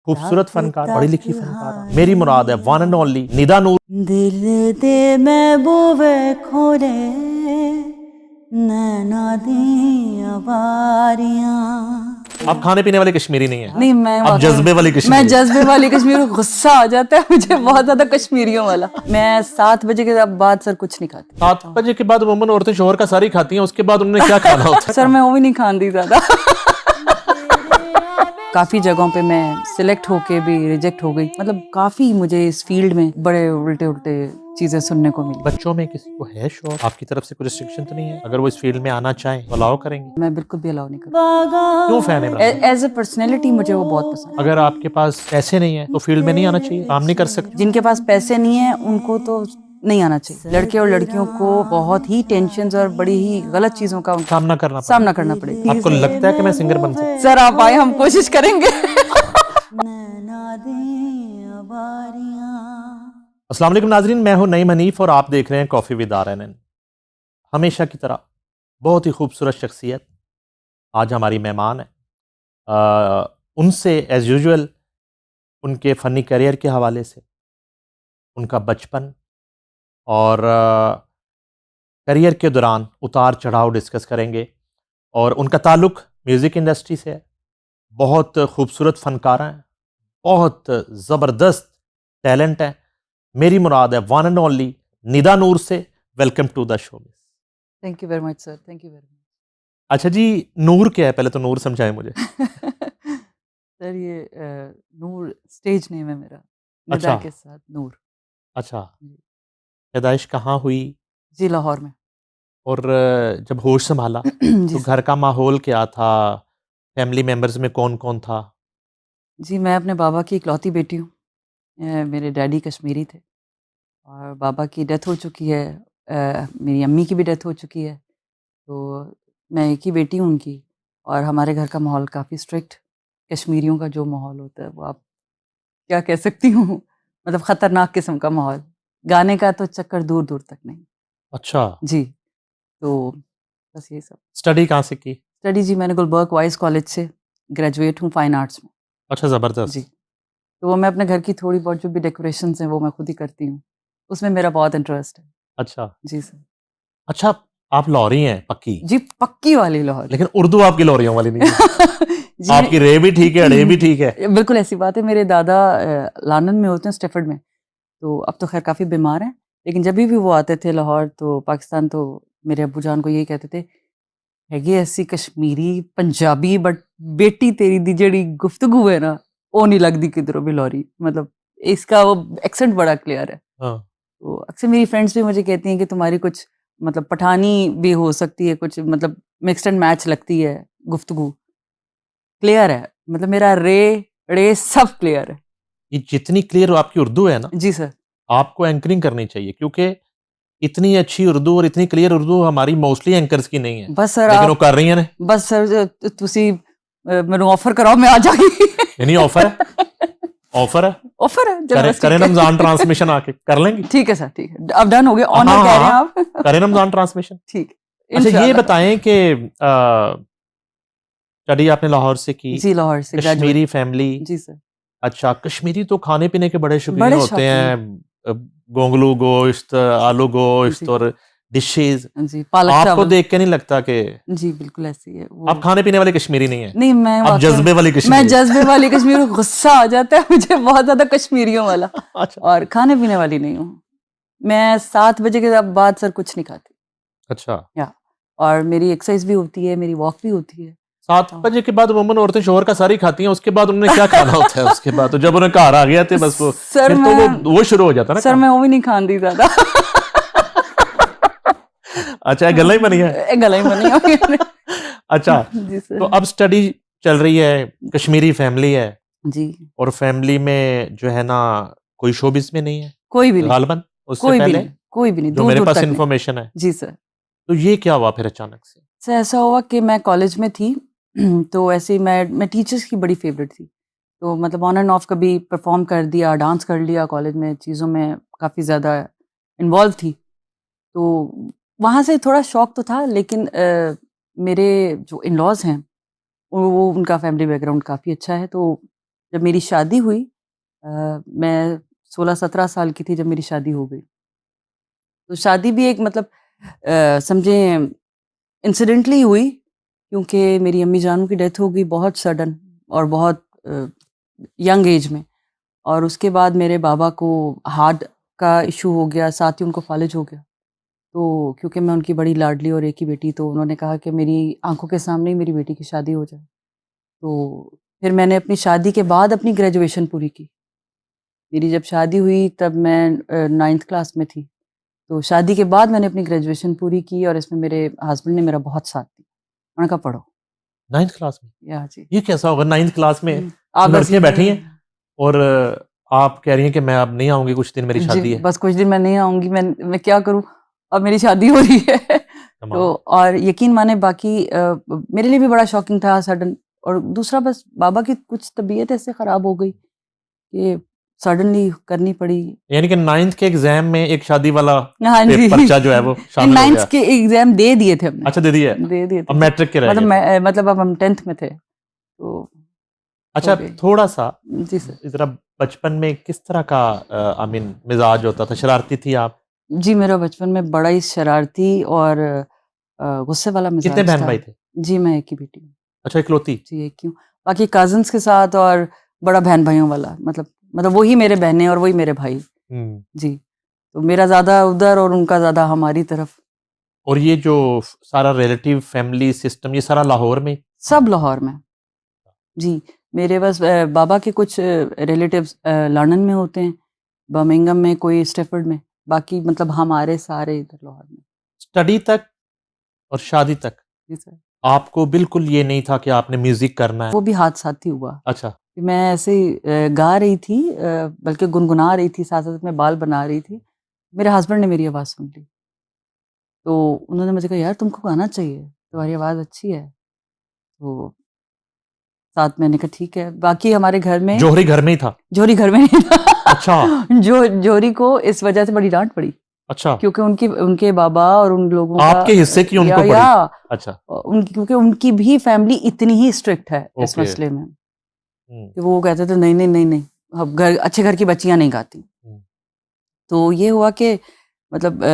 खूबसूरत फनकार, पढ़ी लिखी फनकार। मेरी मुराद है वन एंड ओनली निदा नूर। दिल दे महबूबे खोले नैना दियां बारियां। आप खाने पीने वाली कश्मीरी नहीं है, नहीं, मैं आप जज्बे वाली कश्मीरी। मैं जज्बे वाली कश्मीरी, गुस्सा आ जाता है मुझे बहुत ज्यादा कश्मीरियों वाला। मैं 7 बजे के बाद सर कुछ नहीं खाती। 7 बजे के बाद अमूमन औरतें शोहर का सारी खाती हैं, उसके बाद उन्होंने क्या खाना होता है? सर मैं वो भी नहीं खाती ज्यादा। काफी जगहों पे मैं सिलेक्ट होके भी रिजेक्ट हो गई। मतलब काफी मुझे इस फील्ड में बड़े उल्टे उल्टे चीजें सुनने को मिली। बच्चों में किसी को है शौक? आपकी तरफ से कोई रिस्ट्रिक्शन तो नहीं है? अगर वो इस फील्ड में आना चाहें तो अलाउ करेंगे? मैं बिल्कुल भी अलाउ नहीं करती। क्यों फैन है? एज ए पर्सनैलिटी मुझे वो बहुत पसंद है। अगर आपके पास पैसे नहीं है तो फील्ड में नहीं आना चाहिए, काम नहीं कर सकते? जिनके पास पैसे नहीं है उनको तो नहीं आना चाहिए। लड़के और लड़कियों को बहुत ही टेंशन और बड़ी ही गलत चीजों का सामना करना पड़ेगा। आपको लगता है कि मैं सिंगर बन सकता? सर आप आए, हम कोशिश करेंगे। अस्सलाम वालेकुम नाजरीन, मैं हूं नईम हनीफ और आप देख रहे हैं कॉफ़ी विद RNN। हमेशा की तरह बहुत ही खूबसूरत शख्सियत आज हमारी मेहमान है। उनसे एज यूजुअल उनके फ़नी करियर के हवाले से, उनका बचपन और करियर के दौरान उतार चढ़ाव डिस्कस करेंगे। और उनका ताल्लुक़ म्यूज़िक इंडस्ट्री से है। बहुत खूबसूरत फ़नकार हैं, बहुत ज़बरदस्त टैलेंट है। मेरी मुराद है one and only Nida Noor से। Welcome to the show. Thank you very much sir, thank you very much. अच्छा जी, नूर क्या है? पहले तो नूर समझाएं मुझे। सर ये नूर स्टेज नेम है मेरा, निदा अच्छा के साथ नूर। अच्छा, पैदाइश कहाँ हुई? जी लाहौर में। और जब होश संभाला जी तो सर। घर का माहौल क्या था? फैमिली मेंबर्स में कौन कौन था? जी मैं अपने बाबा की इकलौती बेटी हूँ। मेरे डैडी कश्मीरी थे और बाबा की डेथ हो चुकी है। मेरी अम्मी की भी डेथ हो चुकी है। तो मैं एक ही बेटी हूँ उनकी। और हमारे घर का माहौल काफ़ी स्ट्रिक्ट, कश्मीरियों का जो माहौल होता है वो आप क्या कह सकती हूँ, मतलब ख़तरनाक किस्म का माहौल। गाने का तो चक्कर दूर दूर तक नहीं। अच्छा, जी, तो बस ये सब। स्टडी कहाँ से की? स्टडी जी मैंने गुलबर्ग वाइस कॉलेज से ग्रेजुएट हूँ फाइन आर्ट्स में। अच्छा, जी, ज़बरदस्त। तो वो मैं अपने घर की थोड़ी बहुत जो भी डेकोरेशंस हैं वो मैं खुद ही करती हूँ। उसमें मेरा बहुत इंटरेस्ट है। अच्छा जी सर। अच्छा, आप लॉरी हैं पक्की, जी पक्की वाली लाहौर। लेकिन उर्दू आपकी लॉरियों वाली नहीं है। जी आपकी रे भी ठीक है, अड़े भी ठीक है। बिल्कुल ऐसी बात है। मेरे दादा लानन में होते हैं, स्टेफर्ड में। तो अब तो खैर काफ़ी बीमार हैं, लेकिन जब भी वो आते थे लाहौर तो पाकिस्तान, तो मेरे अब्बू जान को यही कहते थे, हैगी ऐसी कश्मीरी पंजाबी बट बेटी तेरी दी जेड़ी गुफ्तगू है ना वो नहीं लगती किधरों भी लॉरी। मतलब इसका वो एक्सेंट बड़ा क्लियर है। हाँ। तो अक्सर मेरी फ्रेंड्स भी मुझे कहती हैं कि तुम्हारी कुछ मतलब पठानी भी हो सकती है, कुछ मतलब मिक्स्ड एंड मैच लगती है गुफ्तगू। क्लियर है, मतलब मेरा रे सब क्लियर है। ये जितनी क्लियर आपकी उर्दू है ना, जी सर। आपको एंकरिंग करनी चाहिए, क्योंकि इतनी अच्छी उर्दू और इतनी क्लियर उर्दू हमारी मोस्टली एंकर्स की नहीं है। बस सर लेकिन वो आप कर रही हैं ने। बस सर तुसी मैनू ऑफर कराओ, मैं आ जाऊंगी। नहीं ऑफर है, ऑफर है। ऑफर है, चलो करें बस करें ठीक है। रमजान ट्रांसमिशन आके कर लेंगे। ठीक है सर, ठीक है, अब डन हो गया। ऑनर हाँ कह रहे हैं हाँ, आप। करें रमजान ट्रांसमिशन। ठीक है, अच्छा ये इंशाल्लाह। बताएं कि स्टडी आपने लाहौर से की, जी लाहौर से ग्रेजुएट। कश्मीरी फैमिली। जी सर। अच्छा, कश्मीरी तो खाने पीने के बड़े शौकीन बड़े होते शौकीन। हैं। गोंगलू गोश्त, आलू गोश्त जी और डिशेज। जी, पालक आपको चावल। देख के नहीं लगता कि जी बिल्कुल ऐसी है वो। आप खाने पीने वाले कश्मीरी नहीं है? नहीं मैं आप जज्बे वाली मैं कश्मीरी। जज्बे वाली कश्मीरी, गुस्सा आ जाता है मुझे बहुत ज्यादा कश्मीरियों वाला। अच्छा और खाने पीने वाली नहीं हूँ। मैं 7 बजे के बाद सर कुछ नहीं खाती। अच्छा, या और मेरी एक्सरसाइज भी होती है, मेरी वॉक भी होती है। 7 बजे के बाद अमूमन औरतें शोहर का सारी खाती हैं, उसके बाद उन्होंने क्या खाना होता है? उसके बाद तो जब उन्हें घर आ गया थे बस वो सर फिर तो वो शुरू हो जाता है ना सर काम। मैं वो भी नहीं खाती ज्यादा। अच्छा, ये गल्ला ही बनी है। गला ही बनी हुई है। अच्छा, जी तो सर। अब स्टडी चल रही है, कश्मीरी फैमिली है, जी और फैमिली में जो है ना कोई शोबिस में नहीं है कोई भी नहीं, गालबन उससे कोई भी पहले, नहीं, कोई भी नहीं, जो दूर मेरे दूर पास तक नहीं। इंफॉर्मेशन है। जी सर। तो ये क्या हुआ फिर अचानक से? सर ऐसा हुआ कि मैं कॉलेज में थी। तो ऐसे ही मैं टीचर्स की बड़ी फेवरेट थी। तो मतलब ऑन एंड ऑफ कभी परफॉर्म कर दिया, डांस कर लिया कॉलेज में, चीज़ों में काफ़ी ज़्यादा इन्वॉल्व थी। तो वहाँ से थोड़ा शौक तो था, लेकिन मेरे जो इन लॉज हैं वो उनका फैमिली बैकग्राउंड काफ़ी अच्छा है। तो जब मेरी शादी हुई मैं 16-17 साल की थी जब मेरी शादी हो गई। तो शादी भी एक मतलब समझें इंसिडेंटली हुई क्योंकि मेरी अम्मी जानू की डेथ हो गई बहुत सडन और बहुत यंग एज में। और उसके बाद मेरे बाबा को हार्ट का इशू हो गया, साथ ही उनको फालिज हो गया। तो क्योंकि मैं उनकी बड़ी लाडली और एक ही बेटी, तो उन्होंने कहा कि मेरी आंखों के सामने ही मेरी बेटी की शादी हो जाए। तो फिर मैंने अपनी शादी के बाद अपनी ग्रेजुएशन पूरी की। मेरी जब शादी हुई तब मैं 9th क्लास में थी। तो शादी के बाद मैंने अपनी ग्रेजुएशन पूरी की और इसमें मेरे हस्बैंड ने मेरा बहुत साथ दिया। उन्होंने कहा पढ़ो। 9th क्लास में? या जी। ये कैसा होगा 9th क्लास में आप बस लड़कियां बैठी हैं और आप कह रही हैं कि मैं अब नहीं आऊंगी, कुछ दिन मेरी जी, शादी है। बस कुछ दिन मैं नहीं आऊँगी, मैं क्या करूँ? अब मेरी शादी हो रही है। तो कमाल। और यकीन माने बाकी मेरे लिए भी बड़ा शॉकिंग था सडन। और दूसरा बस बाबा की कुछ तबीयत ऐसे ख़राब हो गई कि सडनली करनी पड़ी। यानी कि 9th के एग्जाम में एक शादी वाला हाँ जी। पर्चा जो है वो शामिल हो 9th गया। के एग्ज़ाम दे दिए थे हमने। अच्छा, दे दिया। दे दिए अब थे। मैट्रिक के रह मतलब गए थे। मतलब अब हम 10th में थे। तो अच्छा, हो गई। थोड़ा सा जी सर। जरा बचपन में किस तरह का आई मीन मिजाज होता था? शरारती थी आप? जी, मेरा बचपन में बड़ा ही शरारती और गुस्से वाला कितने मिजाज बहन था। भाई थे? जी, मैं एक ही बेटी हूँ। अच्छा, इकलौती? जी, एक ही हूँ। बाकी कज़िन्स के साथ और बड़ा बहन-भाइयों वाला मतलब वही मेरे बहनें और वही मेरे भाई। हम्म। जी, तो मेरा ज़्यादा उधर और उनका ज़्यादा हमारी तरफ। और ये जो सारा रिलेटिव फैमिली सिस्टम ये सारा लाहौर में? सब लाहौर में। जी, मेरे बस बाबा के कुछ रिलेटिव्स लंदन में होते हैं, बर्मिंघम में, कोई स्टैफर्ड में। बाकी मतलब हमारे सारे इधर लाहौर में। स्टडी तक और शादी तक जी सर। आपको बिल्कुल ये नहीं था कि आपने म्यूजिक करना है? वो भी हाथ-साथ ही हुआ। अच्छा। कि मैं ऐसे ही गा रही थी बल्कि गुनगुना रही थी, साथ-साथ में बाल बना रही थी। मेरे हस्बैंड ने मेरी आवाज़ सुन ली। तो उन्होंने मुझे कहा, "यार तुमको गाना चाहिए, तुम्हारी आवाज़ अच्छी है।" तो साथ मैंने कहा ठीक है। बाकी हमारे घर में जौहरी घर में ही था? जौहरी घर में नहीं था। अच्छा। जौहरी को इस वजह से बड़ी डाँट पड़ी अच्छा, क्योंकि उनके बाबा और उन लोगों का आपके हिस्से की उनको पड़ी? अच्छा। क्योंकि उनकी भी फैमिली इतनी ही स्ट्रिक्ट है इस ओके। मसले में कि वो कहते थे नहीं, नहीं, नहीं, नहीं, अब अच्छे घर की बच्चियाँ नहीं गाती। हम्म। तो ये हुआ कि मतलब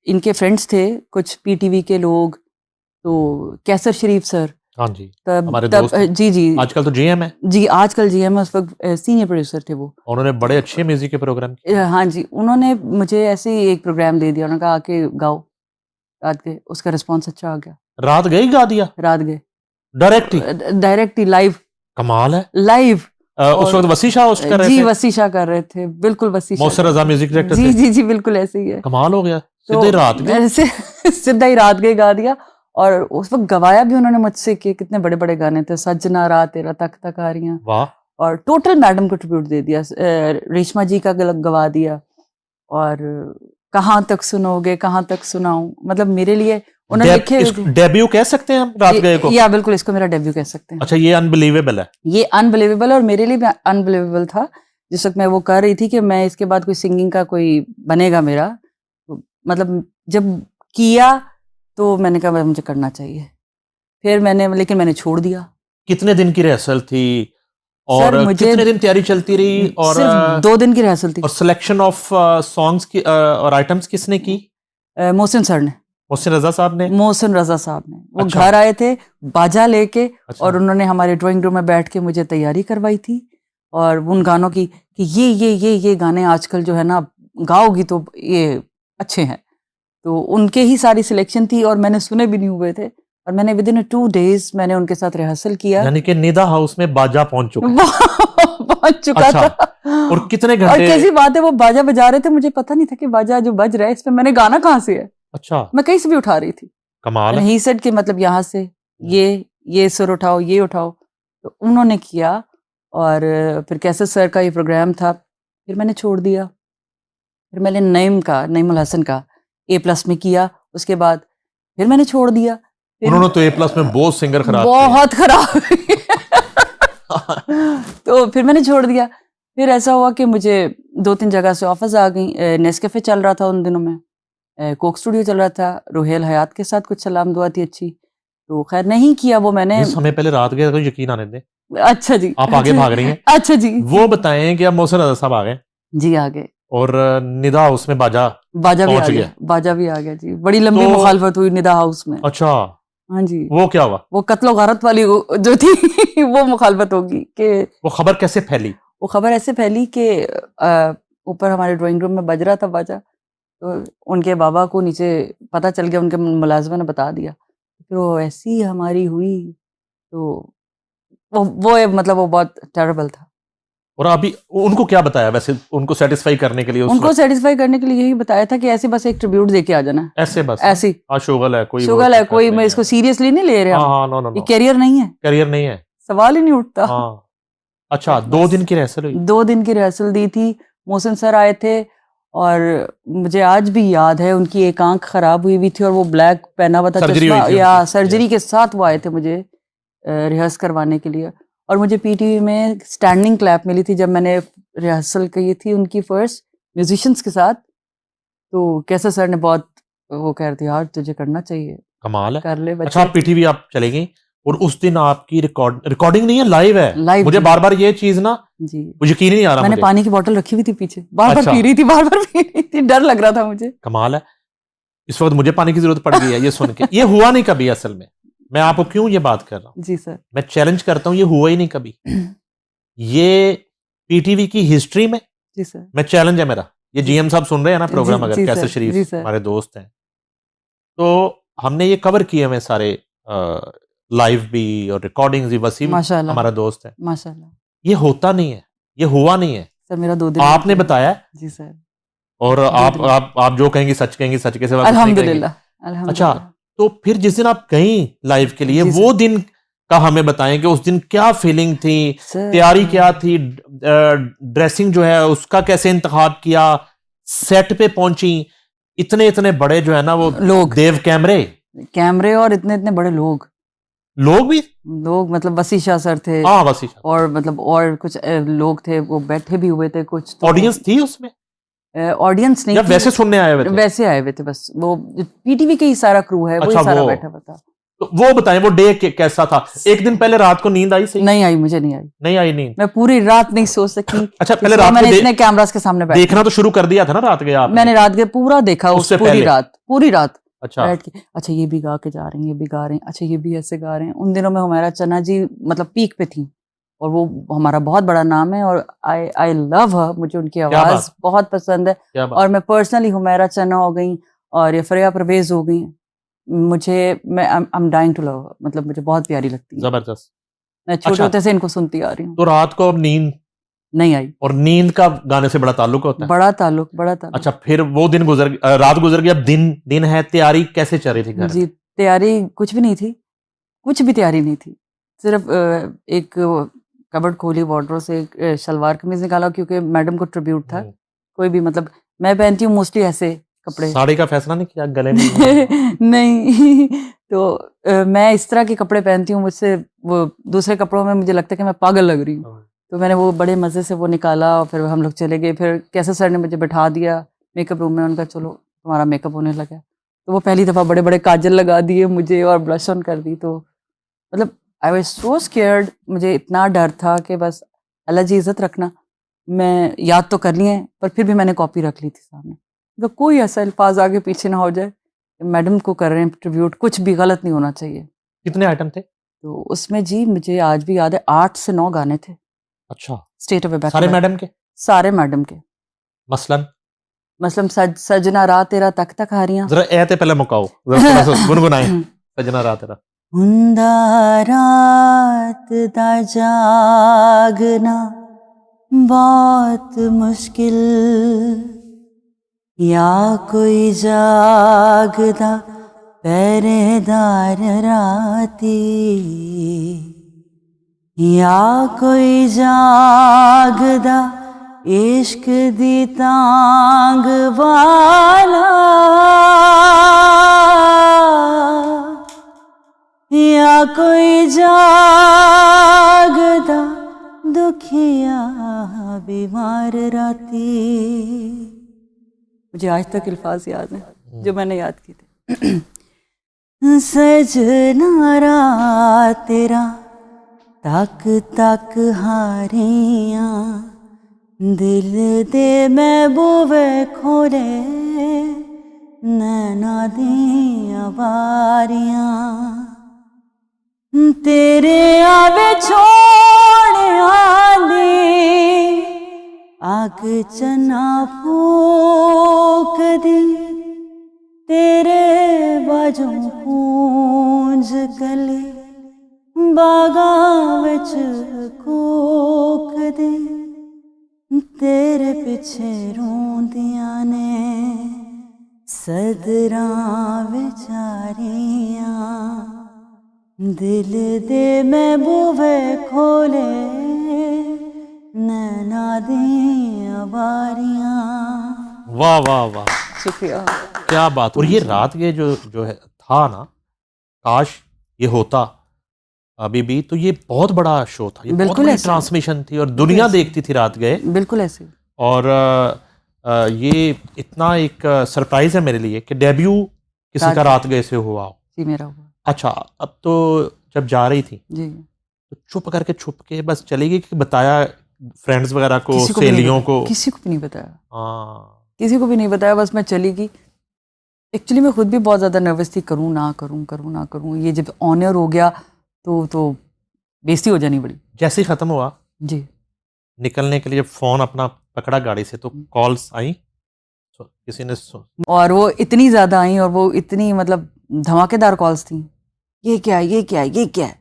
इनके फ्रेंड्स थे कुछ पीटीवी के लोग, तो कैसर शरीफ सर हाँ जी, तब हमारे तब दोस्त हैं। जी, जी। आजकल तो जीएम है। जी, आजकल जीएम है, उस वक़्त सीनियर प्रोड्यूसर थे वो। उन्होंने बड़े अच्छे म्यूजिक के प्रोग्राम किए। हाँ जी, उन्होंने मुझे ऐसे ही एक प्रोग्राम दे दिया, उन्होंने कहा आके गाओ, रात के उसका रिस्पॉन्स अच्छा आ गया, रात गई गा दिया रात गए। डायरेक्ट ही? डायरेक्ट ही लाइव कमाल है। लाइव उस वक्त वसी शाह होस्ट कर रहे जी, थे? वसी शाह कर रहे थे, बिल्कुल वसी शाह मौसर कर रजा रहे म्यूजिक थे। डायरेक्टर जी, थे? जी, जी, बिल्कुल ऐसे ही है। कमाल हो गया, तो सीधे रात गए। ऐसे सीधा ही रात गए गा दिया। और उस वक़्त गवाया भी उन्होंने मुझसे कि कितने बड़े-बड़े गाने थे, सजना रात तेरा तक तक आ रहियाँ, वाह। और टोटल मैडम को ट्रिब्यूट दे दिया। रेशमा जी का गवा दिया, और कहाँ तक सुनोगे, कहाँ तक सुनाऊँ, मतलब मेरे लिए उन्होंने लिखे हुए थे। डेब्यू कह सकते हैं हम रात गए को? या बिल्कुल इसको मेरा डेब्यू कह सकते हैं। अच्छा, ये अनबिलीवेबल है। ये अनबिलीवेबल और मेरे लिए भी अनबिलीवेबल था जिस वक्त मैं वो कर रही थी कि मैं इसके बाद कोई सिंगिंग का कोई बनेगा मेरा, तो मतलब जब किया तो मैंने कहा मुझे करना चाहिए। फिर लेकिन मैंने छोड़ दिया। कितने दिन की रिहर्सल थी सर और मुझे कितने दिन तैयारी चलती रही? और सिर्फ 2 दिन की रिहर्सल थी। और सिलेक्शन ऑफ सॉन्ग्स की और आइटम्स किसने की? मोहसिन सर ने, मोहसिन रजा साहब ने? मोहसिन रजा साहब ने। वो अच्छा। घर आए थे बाजा लेके, अच्छा। और उन्होंने हमारे ड्राइंग रूम में बैठ के मुझे तैयारी करवाई थी, और उन गानों की कि ये गाने आजकल जो है ना गाओगी तो ये अच्छे हैं। तो उनके ही सारी सिलेक्शन थी और मैंने सुने भी नहीं हुए थे, और मैंने विद इन 2 डेज मैंने उनके साथ रिहर्सल किया। यानी कि निदा हाउस में बाजा पहुंच चुका है। पहुंच चुका अच्छा। था। और कितने और घंटे? कैसी बात है, वो बाजा बजा रहे थे, मुझे पता नहीं था कि बाजा जो बज रहा है इसमें मैंने गाना कहाँ से है। अच्छा, मैं कहीं से भी उठा रही थी। कमाल है। ही सेड कि मतलब यहाँ से ये सुर उठाओ, ये उठाओ, तो उन्होंने किया। और फिर कैसे सर का ये प्रोग्राम था, फिर मैंने छोड़ दिया। फिर मैंने नईमुल हसन का A+ में किया, उसके बाद फिर मैंने छोड़ दिया। फिर उन्होंने तो A+ में बहुत सिंगर खराब बहुत खराब तो फिर मैंने छोड़ दिया। फिर ऐसा हुआ कि मुझे 2-3 जगह से ऑफर्स आ गई। नेस्कैफे चल रहा था उन दिनों में, कोक स्टूडियो चल रहा था, रोहेल हयात के साथ कुछ सलाम दुआ थी अच्छी, तो खैर नहीं किया वो मैंने। इस समय पहले रात गए तो यकीन आने दे। अच्छा जी, आप आगे भाग रही हैं। अच्छा जी, वो बताएं कि अब मोहसिन रजा साहब आ गए जी आ गए, और निदा हाउस में बाजा बाजा भी आ पहुंच गया, गया। बाजा भी आ गया जी। बड़ी लंबी तो मुखालफत हुई निदा हाउस में। अच्छा, हाँ जी, वो क्या हुआ? वो कत्लो गारत वाली जो थी वो मुखालफत होगी कि वो खबर कैसे फैली? वो खबर ऐसे फैली कि ऊपर हमारे ड्राइंग रूम में बज रहा था बाजा, तो उनके बाबा को नीचे पता चल गया, उनके मुलाजिमा ने बता दिया। फिर वो ऐसी हमारी हुई, तो मतलब वो बहुत टेरेबल था। और अभी उनको क्या बताया वैसे, उनको सेटिस्फाई करने के लिए उस उनको वक्त? सेटिस्फाई करने के लिए यही बताया था कि ऐसे बस एक ट्रिब्यूट दे के आ जाना, ऐसे बस ऐसी हाँ, शुगल है कोई, वो शुगल है, खास कोई नहीं मैं है। इसको सीरियसली नहीं ले रहे हाँ हम, हाँ, नो नो ये नो, करियर नहीं है, करियर नहीं है। सवाल ही नहीं उठता। हाँ अच्छा, तो 2 बस दिन की रिहर्सल हुई? 2 दिन की रिहर्सल दी थी। मोहसिन सर आए थे और मुझे आज भी याद है उनकी एक आंख खराब हुई हुई थी और वो ब्लैक पहना हुआ था सर्जरी चश्मा, हुई थी या उनकी, सर्जरी yes। के साथ वो आए थे मुझे रिहर्स करवाने के लिए। और मुझे पीटीवी में स्टैंडिंग क्लैप मिली थी जब मैंने रिहर्सल की थी उनकी फर्स्ट म्यूजिशियंस के साथ। तो कैसे सर ने बहुत वो कह रहे थे, यार तुझे करना चाहिए, कमाल है। कर ले अच्छा, बच्चे। आप पीटीवी आप चले गई और उस दिन आपकी रिकॉर्डिंग नहीं है, लाइव है। लाइव मुझे जी, बार बार ये चीज ना, जी मुझे यकीन ही नहीं आ रहा मैंने मुझे। पानी की बोतल रखी हुई थी पीछे, बार बार अच्छा, पी रही थी, बार बार पी रही थी, डर लग रहा था मुझे। कमाल है। इस वक्त मुझे पानी की जरूरत पड़ गई है ये सुन के। ये हुआ नहीं कभी असल में। मैं आपको क्यों ये बात कर रहा हूं, जी सर। मैं चैलेंज करता हूं, ये हुआ ही नहीं कभी। ये पीटीवी की हिस्ट्री में, जी सर। मैं चैलेंज है मेरा। ये जी जीएम साहब सुन रहे हैं ना जी प्रोग्राम, अगर जी कैसर सर, शरीफ जी सर। हमारे दोस्त हैं, तो हमने ये कवर किए हुए सारे लाइव भी और रिकॉर्डिंग्स भी। वसीम माशाल्लाह, हमारा दोस्त है। माशाल्लाह। ये होता नहीं है, ये हुआ नहीं है। सर मेरा 2 दिन आपने रुकिए। बताया है, जी सर, और 2 दिन। आप जो कहेंगी सच कहेंगी, सच के सिवा कुछ नहीं कहेंगी। अल्हम्दुलिल्लाह, अच्छा, अल्हम्दुलिल्लाह। तो फिर जिस दिन आप गई लाइव के लिए, जी वो सर। दिन का हमें बताएं कि उस दिन क्या फीलिंग थी, सर तैयारी क्या थी, ड्रेसिंग जो है उसका कैसे इंतखाब किया, सेट पे पहुंची, इतने इतने बड़े जो है ना वो लोग, देव कैमरे, कैमरे और इतने इतने बड़े लोग, लोग भी। लोग मतलब वसी शाह सर थे हाँ बस और मतलब और कुछ लोग थे, वो बैठे भी हुए थे कुछ। तो ऑडियंस थी उसमें ऑडियंस नहीं या थी, वैसे सुनने आए हुए थे? वैसे आए हुए थे बस। वो पीटीवी का ही सारा क्रू है, वो अच्छा, ही सारा वो बैठा हुआ था। तो वो बताएं, वो डे कैसा था? एक दिन पहले रात को नींद आई सही? नहीं आई, मुझे नहीं आई, नहीं आई नींद? मैं पूरी रात नहीं सो सकी। अच्छा, इस पहले वक्त रात मैंने को इतने कैमरास के सामने बैठा, देखना तो शुरू कर दिया था ना रात के आपने? मैंने रात के पूरा देखा, उस उससे पूरी पहले? रात, पूरी रात अच्छा, बैठ के। अच्छा ये भी गा के जा रहे हैं, ये भी गा रहे हैं, अच्छा ये भी ऐसे गा रहे हैं। उन दिनों में हुमैरा चन्ना जी मतलब पीक पे थी और वो हमारा बहुत बड़ा नाम है और आई लव हर, मुझे उनकी क्या आवाज बात, बहुत पसंद है। क्या बात। और मैं पर्सनली हुमैरा चन्ना हो गई और ये फरिया परवेज हो गई, मुझे मैं I am dying to love, मतलब मुझे बहुत प्यारी लगती है। जबरदस्त। मैं छोटे अच्छा, होते से इनको सुनती आ रही हूँ। तो रात को अब नींद, नहीं आई, और नींद का गाने से बड़ा ताल्लुक होता है। बड़ा ताल्लुक, बड़ा ताल्लुक। अच्छा, फिर वो दिन रात गुजर गई, अब दिन दिन है। तैयारी कैसे चल रही थी घर जी में? तैयारी कुछ भी नहीं थी, कुछ भी तैयारी नहीं थी। सिर्फ एक कबर्ड खोली, वार्डरोब से एक शलवार कमीज निकाला क्योंकि मैडम को ट्रिब्यूट था। कोई भी मतलब मैं पहनती हूँ मोस्टली ऐसे कपड़े। साड़ी का फैसला नहीं किया गले में? नहीं तो मैं इस तरह के कपड़े पहनती हूँ, मुझसे वो दूसरे कपड़ों में मुझे लगता है कि मैं पागल लग रही हूँ। तो मैंने वो बड़े मज़े से वो निकाला और फिर हम लोग चले गए। फिर कैसे सर ने मुझे बैठा दिया मेकअप रूम में, उनका चलो तुम्हारा मेकअप होने लगा। तो वो पहली दफ़ा बड़े बड़े काजल लगा दिए मुझे और ब्लश ऑन कर दी। तो मतलब आई वाज सो स्केयर्ड, मुझे इतना डर था कि बस अल्लाह जी इज़्ज़त रखना। मैं याद तो करनी है पर फिर भी मैंने कॉपी रख ली थी सामने, तो कोई ऐसा अल्फाज आगे पीछे ना हो जाए। मैडम को कर रहे हैं ट्रिब्यूट, कुछ भी गलत नहीं होना चाहिए। कितने आइटम थे? तो उसमें जी मुझे आज भी याद है 8 से 9 गाने थे। अच्छा, स्टेट अवे बैक, सारे मैडम के? सारे मैडम के। मसलन मतलब सजना रात तेरा तक तक हारियां। जरा ए ते पहले मुकाओ, जरा थोड़ा सा गुनगुनाएं। सजना रात तेरा। हुंदा रात दा जागना बहुत मुश्किल, या कोई जागदा पहरेदार राती, या कोई जागदा इश्क दी तांग वाला, या कोई जागदा दुखिया बीमार राती। मुझे आज तक अल्फाज याद है जो मैंने याद किए थे। सजना रात तेरा तक तक हारियां दिल दे महबूबे खोले नैना दियां बारियां तेरे आवे छोड़िया दी आग चना फूक दी तेरे बाजों कूंज गले बागा विच कूक दे तेरे पिछे रोंदियां ने सदरां विचारियां दिल दे महबूबे खोले नैना दियां बारियां। वाह वाह वाह, शुक्रिया। क्या बात। और ये रात ये जो है था ना, काश ये होता अभी भी, तो ये बहुत बड़ा शो था, ये बहुत बिल्कुल बड़ी ऐसे। ट्रांसमिशन थी और दुनिया ऐसे। देखती थी रात गए। बिल्कुल ऐसे। और ये इतना एक सरप्राइज है मेरे लिए कि डेब्यू किसी का रात गए से हुआ हो। जी मेरा हुआ। अच्छा, अब तो जब जा रही थी जी तो चुप करके छुप के बस चली गई कि बताया फ्रेंड्स वगैरह को, किसी को भी नहीं सहेलियों बताया, को? किसी को भी नहीं बताया, हाँ, किसी को भी नहीं बताया, बस मैं चली गई। एक्चुअली मैं खुद भी बहुत ज़्यादा नर्वस थी, करूँ ना करूँ, करूँ ना करूँ। ये जब ऑनर हो गया तो बेइज्जती हो जानी बड़ी। जैसे ही खत्म हुआ जी निकलने के लिए फ़ोन अपना पकड़ा गाड़ी से तो कॉल्स आई, किसी ने और वो इतनी ज़्यादा आई और वो इतनी मतलब धमाकेदार कॉल्स थी। ये क्या है, ये क्या है, ये क्या है।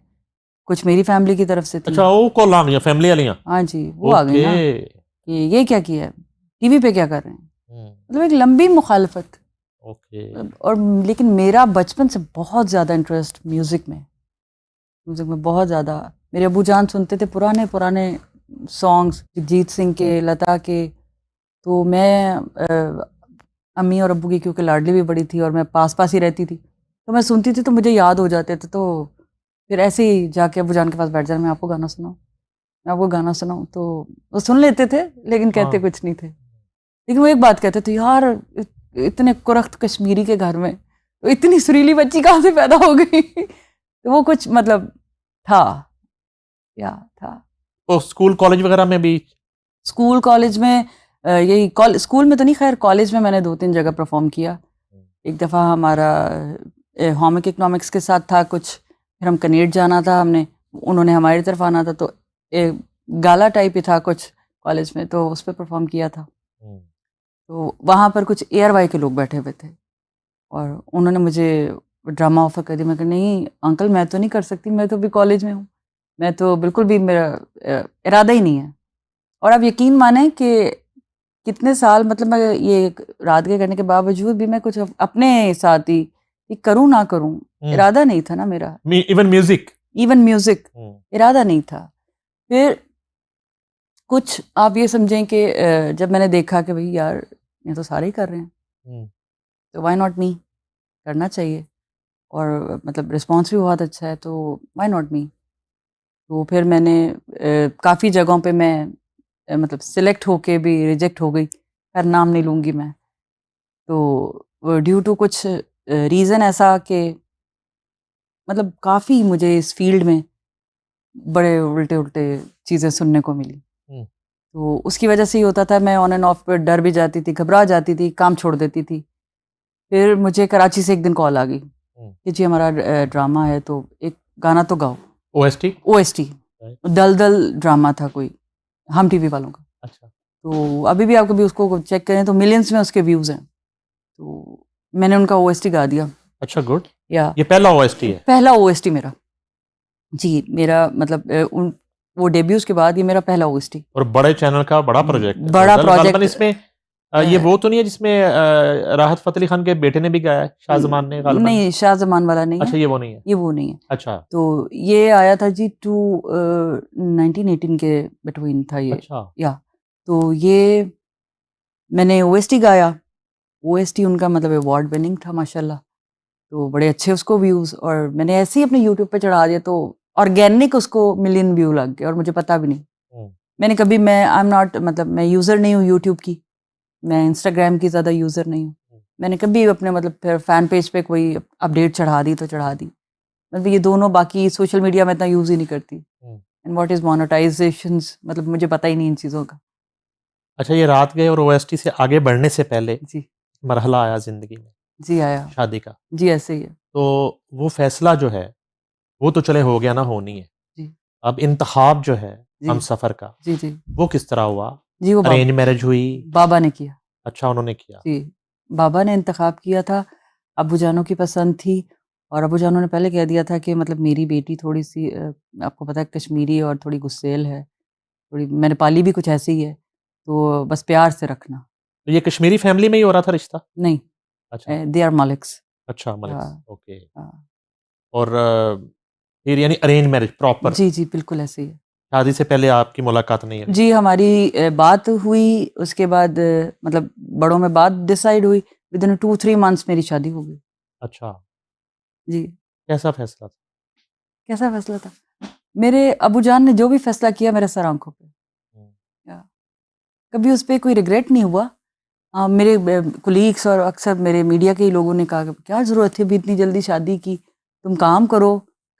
कुछ मेरी फैमिली की तरफ से थी। अच्छा वो कॉल आ गई फैमिली वालियां? हाँ जी, वो आ गई ना कि ये क्या किया है, टीवी पे क्या कर रहे हैं। मतलब एक लंबी मुखालफत। ओके। और लेकिन मेरा बचपन से बहुत ज़्यादा इंटरेस्ट म्यूज़िक में बहुत ज़्यादा। मेरे अबू जान सुनते थे पुराने पुराने सॉन्ग्स, जगजीत सिंह के, लता के। तो मैं अम्मी और अब्बू की क्योंकि लाडली भी बड़ी थी और मैं पास पास ही रहती थी, तो मैं सुनती थी तो मुझे याद हो जाते थे। तो फिर ऐसे ही जाके अबू जान के पास बैठ जाना, मैं आपको गाना सुनाऊँ, मैं आपको गाना सुनाऊँ। तो वो सुन लेते थे लेकिन कहते कुछ नहीं थे। लेकिन वो एक बात कहते थे, यार इतने कुरख्त कश्मीरी के घर में तो इतनी सुरीली बच्ची कहाँ से पैदा हो गई। तो वो कुछ मतलब था, या था। तो स्कूल कॉलेज वगैरह में भी? स्कूल कॉलेज में यही स्कूल में तो नहीं, खैर कॉलेज में मैंने 2-3 जगह परफॉर्म किया। एक दफ़ा हमारा होमिक इकोनॉमिक्स के साथ था कुछ, फिर हम कनेड जाना था, उन्होंने हमारी तरफ आना था, तो एक गाला टाइप ही था कुछ कॉलेज में, तो उस पर परफॉर्म किया था। तो वहाँ पर कुछ एयरवाई के लोग बैठे हुए थे और उन्होंने मुझे ड्रामा ऑफर कर दिया। मैं कहा नहीं अंकल, मैं तो नहीं कर सकती, मैं तो अभी कॉलेज में हूँ, मैं तो बिल्कुल भी, मेरा इरादा ही नहीं है। और आप यकीन माने कि कितने साल, मतलब मैं ये रात के करने के बावजूद भी मैं कुछ अपने साथ ही करूँ ना करूँ, इरादा नहीं था ना मेरा। इवन म्यूजिक इरादा नहीं था। फिर कुछ आप ये समझें कि जब मैंने देखा कि भाई यार ये तो सारे ही कर रहे हैं, तो व्हाई नॉट मी, करना चाहिए। और मतलब रिस्पॉन्स भी बहुत अच्छा है, तो व्हाई नॉट मी। तो फिर मैंने काफ़ी जगहों पे मैं मतलब सिलेक्ट होके भी रिजेक्ट हो गई, खैर नाम नहीं लूँगी मैं। तो ड्यू टू कुछ रीज़न ऐसा कि मतलब काफ़ी मुझे इस फील्ड में बड़े उल्टे-उल्टे चीज़ें सुनने को मिली। तो उसकी वजह से ही होता था, मैं ऑन एंड ऑफ पे डर भी जाती थी, घबरा जाती थी, काम छोड़ देती थी। फिर मुझे कराची से एक दिन कॉल आ गई कि जी हमारा ड्रामा है तो एक गाना तो गाओ। OST दलदल ड्रामा था कोई, हम टीवी वालों का। अच्छा। तो अभी भी आप कभी उसको चेक करें तो मिलियंस में उसके व्यूज़ हैं। तो मैंने उनका OST गा दिया। अच्छा, गुड। या ये पहला OST है? पहला OST मेरा जी, मेरा मतलब वो डेब्यूज के बाद ये मेरा पहला OST। और बड़े चैनल का बड़ा प्रोजेक्ट है। बड़ा प्रोजेक्ट। इसमें ये वो तो नहीं है जिसमें राहत फ़तेह अली खान के बेटे ने भी गाया है, शाहजमान ने? नहीं, शाहजमान वाला नहीं है। अच्छा, ये वो नहीं है। ये वो नहीं है। अच्छा। तो ये आया था जी 1918 के बिटवीन था ये। अच्छा। या तो ये मैंने OST गाया। OST उनका मतलब अवार्ड विनिंग था माशाल्लाह। तो बड़े अच्छे उसको व्यूज़, और मैंने ऐसे ही अपने यूट्यूब पे चढ़ा दिया तो ऑर्गेनिक उसको मिलियन व्यू लग गए और मुझे पता भी नहीं। मैंने कभी, मैं आई एम नॉट, मतलब मैं यूज़र नहीं हूँ यूट्यूब की, मैं इंस्टाग्राम की ज़्यादा यूज़र नहीं हूँ। मैंने कभी अपने मतलब फिर फ़ैन पेज पे कोई अपडेट चढ़ा दी तो चढ़ा दी, मतलब ये दोनों, बाकी सोशल मीडिया में इतना यूज़ ही नहीं करती। एंड व्हाट इज मोनेटाइजेशंस, मतलब मुझे पता ही नहीं इन चीज़ों का। अच्छा, ये रात गए और ओएसटी से आगे बढ़ने से पहले जी मरहला आया जिंदगी में जी आया। शादी का, जी ऐसे ही है। तो वो फैसला जो है वो तो चले हो गया ना, होनी है। जी अब इंतखाब जो है हम जी सफर का, जी जी वो किस तरह हुआ? जी वो अरेंज मैरिज हुई? बाबा ने किया। अच्छा, उन्होंने किया। जी, बाबा ने इंतखाब किया था, अब्बू जानों की पसंद थी और अब्बू जानों ने पहले कह दिया था कि मतलब मेरी बेटी थोड़ी-सी आपको पता है कश्मीरी और थोड़ी गुस्सैल है, थोड़ी मैंने पाली भी कुछ ऐसे ही है, तो बस प्यार से रखना। तो ये कश्मीरी फैमिली में ही हो रहा था रिश्ता? नहीं, अच्छा। They are Maliks. अच्छा, मलिक्स, हाँ, ओके। हाँ। और फिर यानी अरेंज मैरिज प्रॉपर, जी, जी, बिल्कुल ऐसे ही है। शादी से पहले आपकी मुलाकात नहीं हुई? जी, हमारी बात हुई, उसके बाद मतलब बड़ों में बात डिसाइड हुई, विदिन 2-3 मंथ्स मेरी शादी हो गई। अच्छा, जी, कैसा फैसला था? कैसा फैसला था? मेरे अब्बूजान ने जो भी फैसला किया मेरे सर आँखों पे। हम्म, या कभी उस पे कोई रिग्रेट नहीं हुआ। मेरे कोलीग्स और अक्सर मेरे मीडिया के ही लोगों ने कहा कि क्या ज़रूरत थी अभी इतनी जल्दी शादी की, तुम काम करो।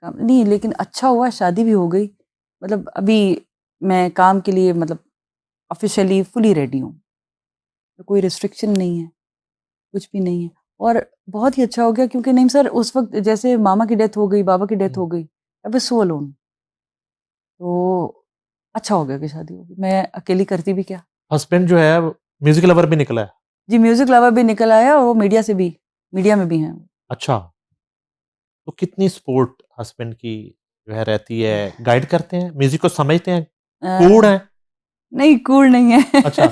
नहीं, लेकिन अच्छा हुआ शादी भी हो गई। मतलब अभी मैं काम के लिए मतलब ऑफ़िशियली फुली रेडी हूँ। तो कोई रिस्ट्रिक्शन नहीं है, कुछ भी नहीं है और बहुत ही अच्छा हो गया क्योंकि नहीं सर उस वक़्त जैसे मामा की डेथ हो गई, बाबा की डेथ हम्म। हो गई, आई वाज़ सो अलोन। तो अच्छा हो गया कि शादी हो गई। मैं अकेली करती भी क्या। हस्बैंड जो है म्यूजिक लवर भी निकला है? जी, म्यूज़िक लवर भी निकल आया और वो मीडिया में भी हैं। अच्छा, तो कितनी सपोर्ट हस्बैंड की जो है रहती है? गाइड करते हैं, म्यूजिक को समझते हैं, कूड़ अ, है? नहीं कूल नहीं है। अच्छा,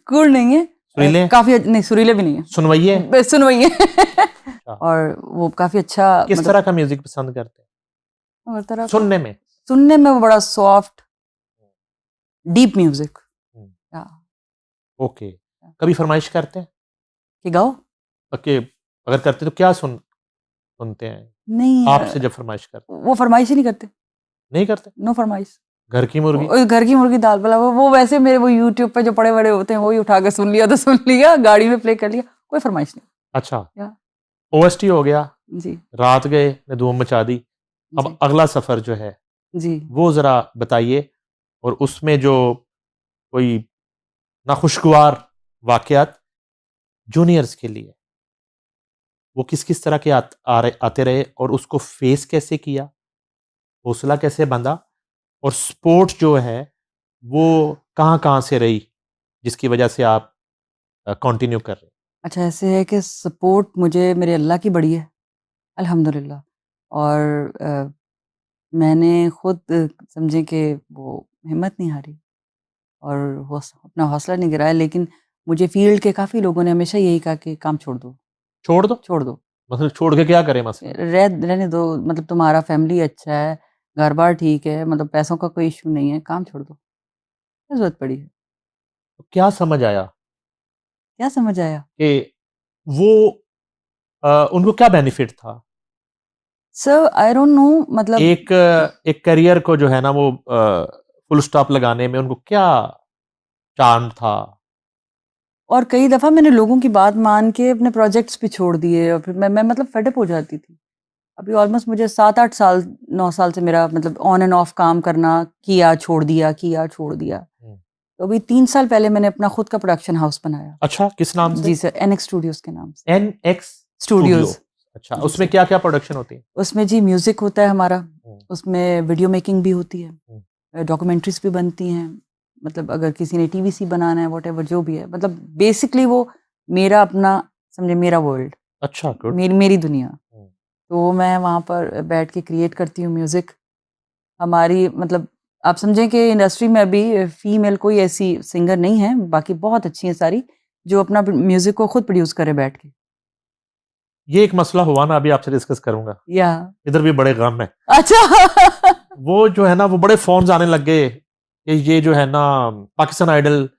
कूल नहीं है। सुरीले हैं? काफ़ी नहीं सुरीले भी नहीं है। सुनवइये हैं? सुनवइये है। अच्छा, और वो काफ़ी अच्छा किस मतलब तरह का म्यूजिक पसंद करते हैं हर तरह का सुनने में? सुनने में वो बड़ा सॉफ्ट डीप म्यूज़िक। हम्म, या ओके। कभी फरमाइश करते हैं? कि गाओ? ओके, अगर करते तो क्या सुनते हैं नहीं आपसे जब फरमाइश करते? वो फरमाइश ही नहीं करते। नहीं करते? नो फरमाइश। घर की मुर्गी? घर की मुर्गी दाल पुलाव वो वैसे मेरे वो यूट्यूब पे जो पड़े बड़े होते हैं वही उठा के सुन लिया तो सुन लिया, गाड़ी में प्ले कर लिया, कोई फरमाइश नहीं। अच्छा, या ओएसटी हो गया, जी, रात गए ने धूम मचा दी। अब जी, अगला सफर जो है जी। वो जरा बताइए, और उसमें जो कोई नाखुशगवार वाकयात जूनियर्स के लिए, वो किस किस तरह के आते रहे और उसको फेस कैसे किया, हौसला कैसे बंधा, और सपोर्ट जो है वो कहाँ कहाँ से रही जिसकी वजह से आप कंटिन्यू कर रहे हैं? अच्छा ऐसे है कि सपोर्ट मुझे मेरे अल्लाह की बड़ी है, अल्हम्दुलिल्लाह। और मैंने खुद समझें कि वो हिम्मत नहीं हारी और अपना हौसला नहीं गिराया, लेकिन मुझे फ़ील्ड के काफ़ी लोगों ने हमेशा यही कहा कि काम छोड़ दो, छोड़ दो? छोड़ दो। मतलब छोड़ के क्या करें मसलन? रहने दो, मतलब तुम्हारा फैमिली अच्छा है, घर-बार ठीक है, मतलब पैसों का कोई इश्यू नहीं है, काम छोड़ दो। क्या ज़रूरत पड़ी है? तो क्या समझ आया क्या समझ आया? कि वो उनको क्या बेनिफिट था? सर आई डोंट नो मतलब एक करियर को जो है ना वो फुल स्टॉप लगाने में उनको क्या चार्म था? और कई दफ़ा मैंने लोगों की बात मान के अपने प्रोजेक्ट्स भी छोड़ दिए और फिर मैं मतलब फेड अप हो जाती थी। अभी ऑलमोस्ट मुझे 7-8 साल 9 साल से मेरा मतलब ऑन एंड ऑफ काम करना, किया, छोड़ दिया, किया, छोड़ दिया। हम्म, तो अभी 3 साल पहले मैंने अपना खुद का प्रोडक्शन हाउस बनाया। अच्छा, किस नाम से? जी सर, एनएक्स स्टूडियोज़ के नाम से। NX studio? स्टूडियोज़। अच्छा, जी उसमें सर। क्या क्या प्रोडक्शन होती है? उसमें जी म्यूज़िक होता है हमारा, हम्म, उसमें वीडियो मेकिंग भी होती है, हम्म, डॉक्यूमेंट्रीज़ भी बनती हैं। मतलब अगर किसी ने टीवीसी बनाना है व्हाटएवर जो भी है, मतलब बेसिकली वो मेरा अपना समझे मेरा वर्ल्ड, अच्छा, गुड। मेरी दुनिया। तो मैं वहाँ पर बैठ के क्रिएट करती हूँ म्यूज़िक। हमारी मतलब आप समझें कि इंडस्ट्री में अभी फीमेल कोई ऐसी सिंगर नहीं है, बाकी बहुत अच्छी हैं सारी, जो अपना म्यूज़िक को खुद प्रोड्यूस करे बैठ के। ये एक मसला हुआ, मैं अभी आपसे डिस्कस करूंगा, या इधर भी बड़े गम है। अच्छा। वो जो है ना वो बड़े फॉर्म्स आने लग गए कि ये जो है ना पाकिस्तान आइडल,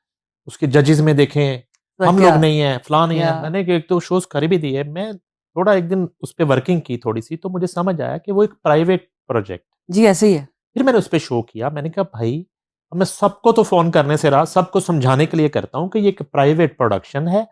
उसके जजेस में देखें तो हम क्या लोग नहीं है, फलां नहीं या है। मैंने एक तो शोज कर भी दिए, मैं थोड़ा एक दिन उस पर वर्किंग की थोड़ी सी, तो मुझे समझ आया कि वो एक प्राइवेट प्रोजेक्ट। जी ऐसे ही है। फिर मैंने उस पर शो किया, मैंने कहा भाई, अब मैं सबको तो फोन करने से रहा, सबको समझाने के लिए करता हूं कि ये एक प्राइवेट प्रोडक्शन है।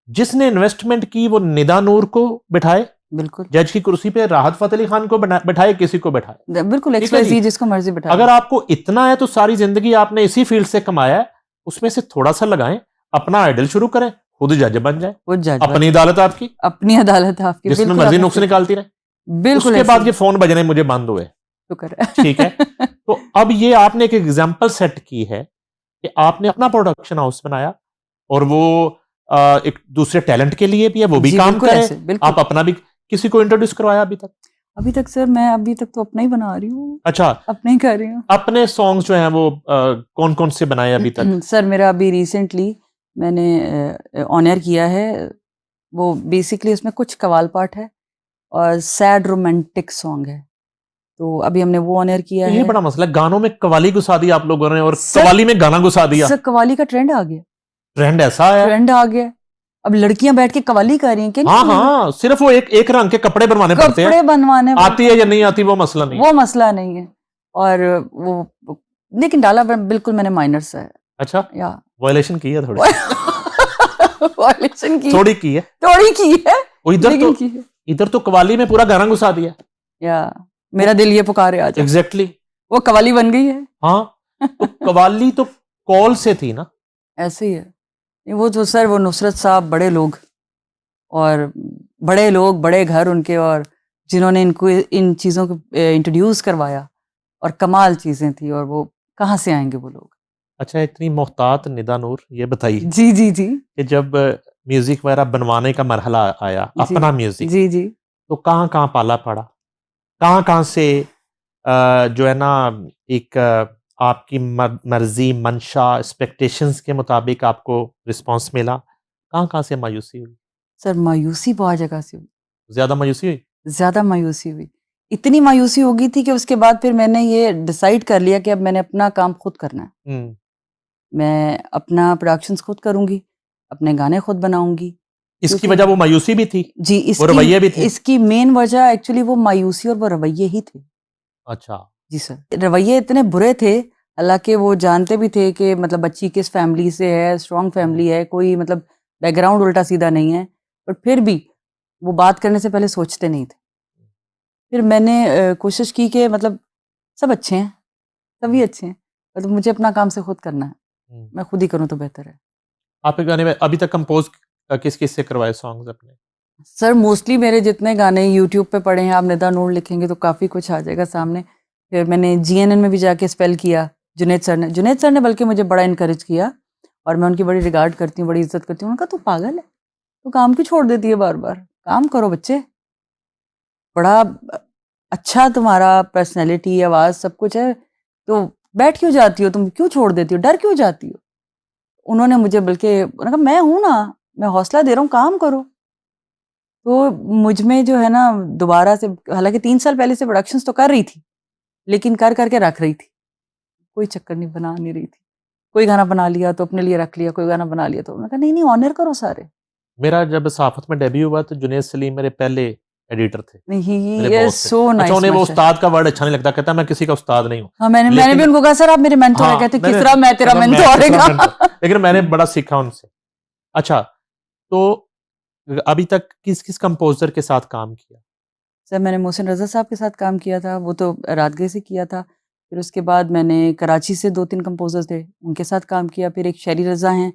जिसने इन्वेस्टमेंट की वो निदा नूर को बिठाए, बिल्कुल जज की कुर्सी पे राहत फतेह अली खान को बैठाए, किसी को बैठाए, बिल्कुल, ठीक है जी। XYZ जिसको मर्जी बैठा अगर आपको इतना है तो सारी जिंदगी आपने इसी फील्ड से कमाया है, उसमें से थोड़ा सा लगाएं, अपना आइडल शुरू करें, खुद जज बन जाए, वो जज अपनी अदालत आपकी, अपनी अदालत आपकी, जिसमें बिल्कुल मर्जी आपने नुक्स सही निकालती रहे। कहा। बिल्कुल उसके ऐसे बाद ही ये फोन बजने मुझे बंद हुए, शुक्र है। ठीक है। तो अब ये आपने एक एग्जाम्पल सेट की है कि आपने अपना प्रोडक्शन हाउस बनाया और वो एक दूसरे टैलेंट के लिए भी है, वो भी जी काम बिल्कुल करे, ऐसे, बिल्कुल। आप अपना भी किसी को इंट्रोड्यूस करवाया अभी तक? अभी तक सर मैं अभी तक तो अपना ही बना रही हूँ, अच्छा, अपने ही कर रही हूँ। अपने सॉन्ग्स जो हैं वो कौन कौन से बनाए अभी तक? सर मेरा अभी रिसेंटली मैंने ऑन एयर किया है, वो बेसिकली उसमें कुछ कवाल पाठ है और सैड रोमांटिक सॉन्ग है, तो अभी हमने वो ऑन एयर किया ये है। बड़ा मसला है, गानों में कवाली घुसा दी आप लोगों ने और सर- कवाली में गाना घुसा दिया। सर कवाली का ट्रेंड आ गया, ट्रेंड ऐसा है, ट्रेंड आ गया। अब लड़कियां बैठ के कवाली कर रही हैं, क्या हाँ नहीं कर रही? हाँ, सिर्फ वो एक रंग के कपड़े बनवाने पड़ते हैं, कपड़े बनवाने आती है या नहीं आती वो मसला नहीं। वो मसला नहीं है। और वो लेकिन डाला बिल्कुल मैंने माइनर सा है। अच्छा, या वायलेशन की है थोड़ी, वायलेशन की थोड़ी की है। थोड़ी की है, वो इधर लेकिन तो की है। इधर तो कवाली में पूरा गाना घुसा दिया। या मेरा दिल ये पुकारे आजा, एग्जैक्टली, वो कवाली बन गई है। हाँ, तो कवाली तो कॉल से थी ना। ऐसे ही है वो जो सर, वो नुसरत साहब बड़े लोग, और बड़े लोग बड़े घर उनके, और जिन्होंने इनको इन चीज़ों को इंट्रोड्यूस करवाया, और कमाल चीज़ें थी, और वो कहाँ से आएंगे वो लोग। अच्छा, इतनी मोहतात निदा नूर, ये बताइए जी जी जी कि जब म्यूजिक वगैरह बनवाने का मरहला आया, जी अपना म्यूजिक, जी जी तो कहाँ कहाँ पाला पड़ा, कहाँ कहाँ से जो है ना एक आपकी मर्जी, मंशा, एक्सपेक्टेशंस के मुताबिक आपको रिस्पांस मिला, कहाँ कहाँ से मायूसी हुई? सर मायूसी बहुत जगह से हुई, ज्यादा मायूसी हुई? ज़्यादा मायूसी हुई। इतनी मायूसी हो गई थी कि उसके बाद फिर मैंने ये डिसाइड कर लिया कि अब मैंने अपना काम खुद करना है। हम्म, मैं अपना प्रोडक्शंस खुद करूँगी, अपने गाने खुद बनाऊँगी। इसकी क्योंकि वजह वो मायूसी भी थी, जी, वो रवैये भी थे। इसकी मेन वजह एक्चुअली वो मायूसी और वो रवैये ही थे। अच्छा, जी सर, रवैये इतने बुरे थे, हालाँकि वो जानते भी थे कि मतलब बच्ची किस फैमिली से है, स्ट्रॉन्ग फैमिली है, कोई मतलब बैकग्राउंड उल्टा-सीधा नहीं है, बट फिर भी वो बात करने से पहले सोचते नहीं थे। फिर मैंने कोशिश की कि मतलब सब अच्छे हैं, सभी अच्छे हैं, मतलब मुझे अपना काम से खुद करना है, मैं खुद ही करूँ तो बेहतर है। आपके गाने में अभी तक कंपोज किस किस से करवाए सॉन्ग्स अपने? सर मोस्टली मेरे जितने गाने यूट्यूब पे पड़े हैं, आप निदा नूर लिखेंगे तो काफ़ी कुछ आ जाएगा सामने। फिर मैंने जीएनएन में भी जाके स्पेल किया, जुनैद सर ने बल्कि मुझे बड़ा इनकरेज किया, और मैं उनकी बड़ी रिगार्ड करती हूँ, बड़ी इज्जत करती हूँ। उन्होंने कहा तू पागल है, तू काम क्यों छोड़ देती है बार बार, काम करो बच्चे, बड़ा अच्छा तुम्हारा पर्सनैलिटी, आवाज़ सब कुछ है, तो बैठ क्यों जाती हो, तुम क्यों छोड़ देती हो, डर क्यों जाती हो? उन्होंने मुझे बल्कि उन्होंने कहा मैं हूँ ना, मैं हौसला दे रहा हूँ, काम करो। तो मुझ में जो है ना दोबारा से, हालांकि 3 साल पहले से प्रोडक्शंस तो कर रही थी, लेकिन कर करके रख रही थी, कोई चक्कर नहीं, बना नहीं रही थी। कोई गाना बना लिया तो अपने लिए रख लिया, कोई गाना बना लिया तो उन्होंने कहा नहीं नहीं ऑनर करो सारे। मेरा जब सहाफत में डेब्यू हुआ तो जुनैद सलीम मेरे पहले एडिटर थे, नहीं ही मेरे इज बॉस थे। सो अच्छा, नाइस। उन्हें वो उस्ताद का वर्ड अच्छा नहीं लगता, कहता मैं किसी का उस्ताद नहीं हूँ। हाँ, मैंने भी लेकिन उनको कहा सर आप मेरे मेंटोर है, हाँ, कहते मैंने- किस तरह मैं तेरा मैं मेंटोर किस तरह है। mentor? लेकिन मैंने बड़ा सीखा उनसे। अच्छा, तो अभी तक किस किस कंपोजर के साथ काम किया? सर मैंने मोहसिन रज़ा साहब के साथ काम किया था, वो तो रातगीर से किया था। फिर उसके बाद मैंने कराची से 2-3 कंपोज़र थे, उनके साथ काम किया। फिर एक शेरी रज़ा हैं,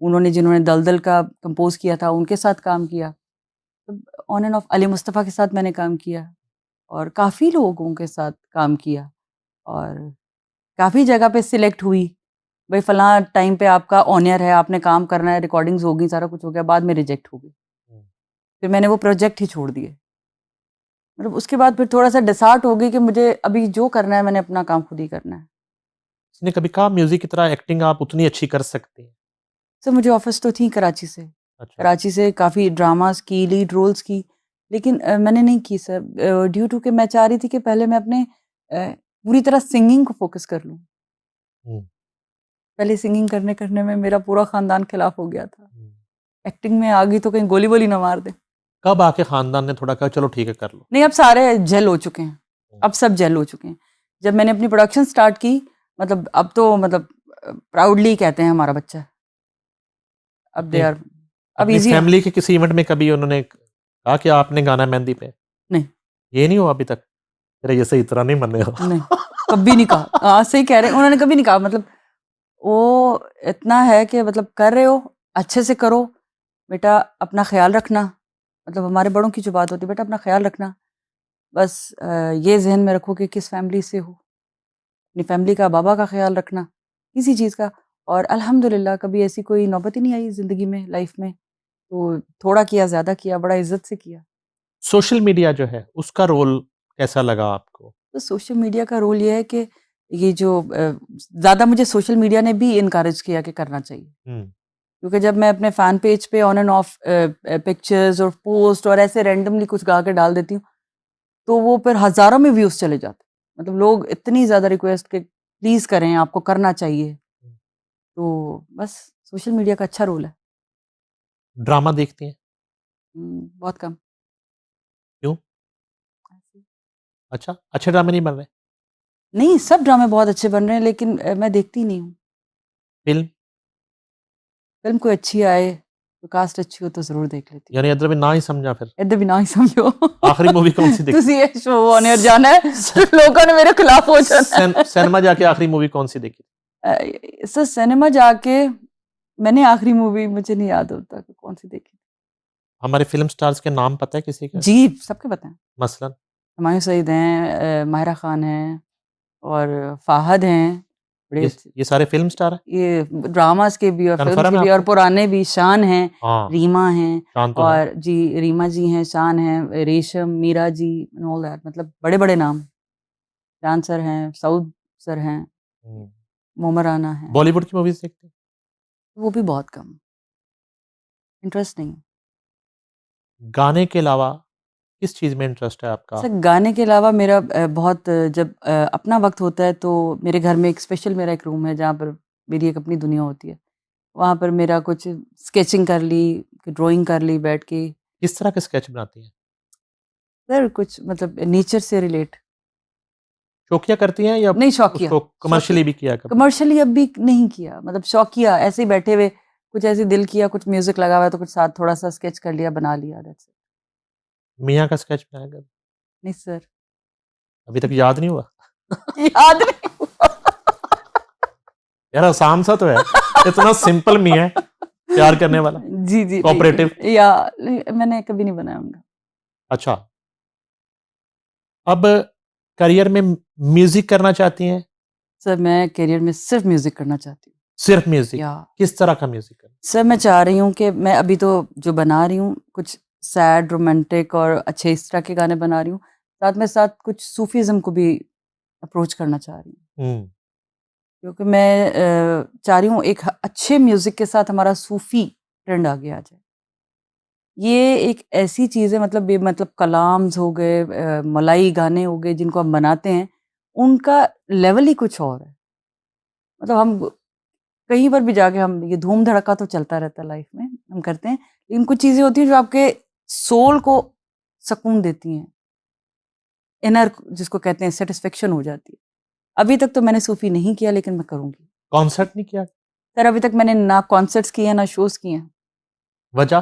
उन्होंने जिन्होंने दलदल का कंपोज़ किया था, उनके साथ काम किया। तो on end of Ali Mustafa के साथ मैंने काम किया, और काफ़ी लोगों के साथ काम किया, और काफ़ी जगह पे सिलेक्ट हुई। भाई फ़लाँ टाइम पे आपका ऑन एयर है, आपने काम करना है, रिकॉर्डिंग्स हो गई, सारा कुछ हो गया, बाद में रिजेक्ट हो गई। फिर मैंने वो प्रोजेक्ट ही छोड़ दिए। मतलब उसके बाद फिर थोड़ा-सा डिसहार्ट हो गई कि मुझे अभी जो करना है मैंने अपना काम खुद ही करना है। उसने कभी कहा म्यूजिक की तरह एक्टिंग आप उतनी अच्छी कर सकती हैं? सर मुझे ऑफ़र्स तो थी कराची से। अच्छा, कराची से काफ़ी ड्रामास की, लीड रोल्स की, लेकिन मैंने नहीं की सर, ड्यू टू कि मैं चाह रही थी कि पहले मैं अपने पूरी तरह सिंगिंग को फ़ोकस कर लूँ। हम्म, पहले सिंगिंग करने-करने में मेरा पूरा ख़ानदान खिलाफ़ हो गया था। हम्म। एक्टिंग में आ गई तो कहीं गोली-वोली ना मार दें। कब आके खानदान ने थोड़ा कहा चलो ठीक है कर लो? नहीं, अब सारे जेल हो चुके हैं, अब सब जेल हो चुके हैं। जब मैंने अपनी प्रोडक्शन स्टार्ट की, मतलब अब तो मतलब प्राउडली कहते हैं हमारा बच्चा है। अब दे अपनी आर अब अपनी ईज़ी है। फैमिली के किसी इवेंट में कभी उन्होंने कहा कि आपने गाना है मेहंदी पे? नहीं। ये नहीं हुआ अभी तक? तेरे जैसे इतना नहीं मने हो। नहीं, कभी नहीं कहा। हाँ, सही कह रहे हैं, उन्होंने कभी नहीं कहा। मतलब वो इतना है कि मतलब कर रहे हो, अच्छे से करो, बेटा अपना ख़्याल रखना। मतलब हमारे बड़ों की जो बात होती है, बेटा अपना ख़्याल रखना। बस ये ज़हन में रखो कि किस फैमिली से हो, अपनी फैमिली का, बाबा का ख़्याल रखना, किसी चीज़ का। और अल्हम्दुलिल्लाह कभी ऐसी कोई नौबत ही नहीं आई ज़िंदगी में, लाइफ़ में। तो थोड़ा किया, ज़्यादा किया, बड़ा इज़्ज़त से किया। सोशल मीडिया जो है, उसका रोल कैसा लगा आपको? तो सोशल मीडिया का रोल ये है कि ये जो ज़्यादा मुझे सोशल मीडिया ने भी इनकरेज किया कि करना चाहिए। हुँ। क्योंकि जब मैं अपने फ़ैन पेज पे ऑन एंड ऑफ पिक्चर्स और पोस्ट और ऐसे रैंडमली कुछ गा के डाल देती हूँ, तो वो फिर हज़ारों में व्यूज़ चले जाते हैं। मतलब लोग इतनी ज़्यादा रिक्वेस्ट के प्लीज़ करें, आपको करना चाहिए। तो बस सोशल मीडिया का अच्छा रोल है। ड्रामा देखती हैं? बहुत कम। क्यों? अच्छा, अच्छे ड्रामे नहीं बन रहे? नहीं, सब ड्रामे बहुत अच्छे बन रहे हैं, लेकिन मैं देखती नहीं हूँ। फ़िल्म? फ़िल्म कोई अच्छी आए, तो कास्ट अच्छी हो तो ज़रूर देख लेती हूँ। यानी अदरवाइज़ ना ही समझा फिर। इधर भी ना ही समझो। आखिरी मूवी कौन-सी देखी? तुसी ये शो ऑन एयर जाना है, लोगों ने मेरे खिलाफ हो जाना है। सिनेमा जाके आखिरी मूवी कौन-सी देखी? सर सिनेमा जाके मैंने आखिरी मूवी मुझे नहीं याद होता कि कौन सी देखी। हमारे फ़िल्म स्टार्स के नाम पता है किसी के? जी, सबके पता है। मसलन? हुमायूं सईद हैं, माहिरा खान हैं और फ़ाहद हैं। बड़े अच्छे। ये सारे फ़िल्म स्टार हैं? ये ड्रामास के भी और फिल्म्स कन्फर्म के है भी और आपको? पुराने भी। शान हैं, हाँ, रीमा हैं शान तो है। और जी रीमा जी हैं, शान हैं, रेशम, Meera ji and all that. मतलब बड़े-बड़े नाम। जान सर हैं, सऊद सर हैं, हुँ। मोमर राना हैं। बॉलीवुड की मूवीज़ देखते हैं? वो भी बहुत कम। इंटरेस्ट नहीं है। गाने के अलावा किस चीज़ में इंटरेस्ट है आपका? सर गाने के अलावा मेरा बहुत जब अपना वक़्त होता है तो मेरे घर में एक स्पेशल मेरा एक रूम है जहाँ पर मेरी एक अपनी दुनिया होती है। वहाँ पर मेरा कुछ स्केचिंग कर ली, ड्राइंग कर ली बैठ के। किस तरह के स्केच बनाती हैं? सर कुछ मतलब नेचर से रिलेट। शौकिया करती हैं या नहीं शौकिया, उसको कमर्शियली शौकिया। भी किया कभी? कमर्शियली अभी नहीं किया, मतलब शौकिया ऐसे ही बैठे हुए कुछ ऐसे दिल किया, कुछ म्यूज़िक लगा हुआ है तो कुछ साथ थोड़ा-सा स्केच कर लिया, बना लिया, दैट्स इट। मियाँ का स्केच बनाया कभी? नहीं सर, अभी तक याद नहीं हुआ? याद नहीं हुआ। यार आसान सा तो है। इतना सिंपल मियाँ है, प्यार करने वाला, जी, जी, कोऑपरेटिव। नहीं या मैंने कभी नहीं बनाया उनका। अच्छा, अब करियर में म्यूज़िक करना चाहती हैं? सर मैं करियर में सिर्फ़ म्यूज़िक करना चाहती हूँ। सिर्फ म्यूज़िक? या किस तरह का म्यूज़िक करना? सर मैं चाह रही हूँ कि मैं अभी तो जो बना रही हूँ कुछ सैड, रोमांटिक और अच्छे इस तरह के गाने बना रही हूँ। साथ में साथ कुछ सूफ़ीज़्म को भी अप्रोच करना चाह रही हूँ। हुँ, क्योंकि मैं चाह रही हूँ एक अच्छे म्यूज़िक के साथ हमारा सूफ़ी ट्रेंड आगे आ जाए। ये एक ऐसी चीज़ है, मतलब मतलब कलाम्स हो गए, मलाई गाने हो गए जिनको हम बनाते हैं, उनका लेवल ही कुछ और है। मतलब हम कहीं पर भी जाके हम ये धूम-धड़का तो चलता रहता है लाइफ़ में, हम करते हैं। लेकिन कुछ चीज़ें होती हैं जो आपके सोल को सुकून देती हैं। इनर जिसको कहते हैं सैटिस्फैक्शन हो जाती है। अभी तक तो मैंने सूफ़ी नहीं किया लेकिन मैं करूँगी। कॉन्सर्ट नहीं किया? सर अभी तक मैंने ना कॉन्सर्ट्स किए हैं, ना शोज़ किए हैं। वजह?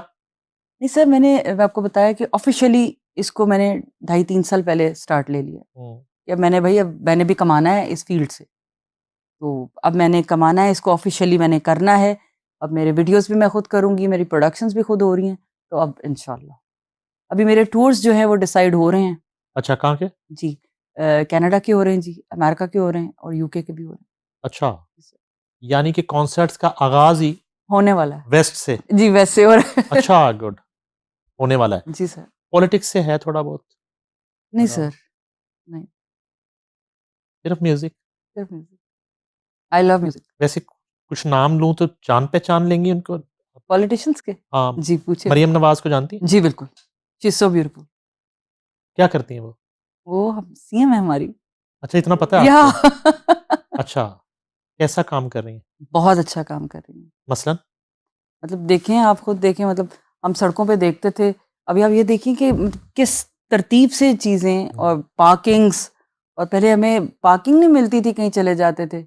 नहीं सर मैं आपको बताया कि ऑफ़िशियली इसको मैंने ढाई 3 साल पहले स्टार्ट ले लिया। हुँ, कि अब मैंने भी कमाना है इस फ़ील्ड से। तो अब मैंने कमाना है, इसको ऑफ़िशियली मैंने करना है। अब मेरे वीडियोज़ भी मैं खुद करूँगी, मेरी प्रोडक्शंस भी खुद हो रही हैं, तो अब इंशाल्लाह। अभी मेरे टूर्स जो हैं वो डिसाइड हो रहे हैं। अच्छा कहाँ के? जी। कनाडा के हो रहे हैं जी, अमेरिका के हो रहे हैं और यूके के भी हो रहे हैं। अच्छा, यानी कि कॉन्सर्ट्स का आगाज़ ही होने वाला है। वेस्ट से। जी, वैसे हो रहा है। अच्छा, गुड, होने वाला है। जी सर। पॉलिटिक्स से है थोड़ा बहुत नहीं लगाव? सर, नहीं, सिर्फ म्यूज़िक? सिर्फ़ म्यूज़िक। I love music. वैसे कुछ नाम लूँ तो जान-पहचान लेंगी उनको? पॉलिटिशियंस के? हाँ, जी, पूछिए। मरियम नवाज़ को जानती हैं? जी, बिल्कुल। She is so beautiful. क्या करती हैं वो? वो हम सीएम है हमारी। अच्छा इतना पता है या आपको? अच्छा, कैसा काम कर रही हैं? बहुत अच्छा काम कर रही हैं। मसलन? मतलब देखें, आप खुद देखें, मतलब हम सड़कों पे देखते थे, अभी आप ये देखिए कि किस तरतीब से चीज़ें हुँ, और पार्किंग्स, और पहले हमें पार्किंग नहीं मिलती थी, कहीं चले जाते थे।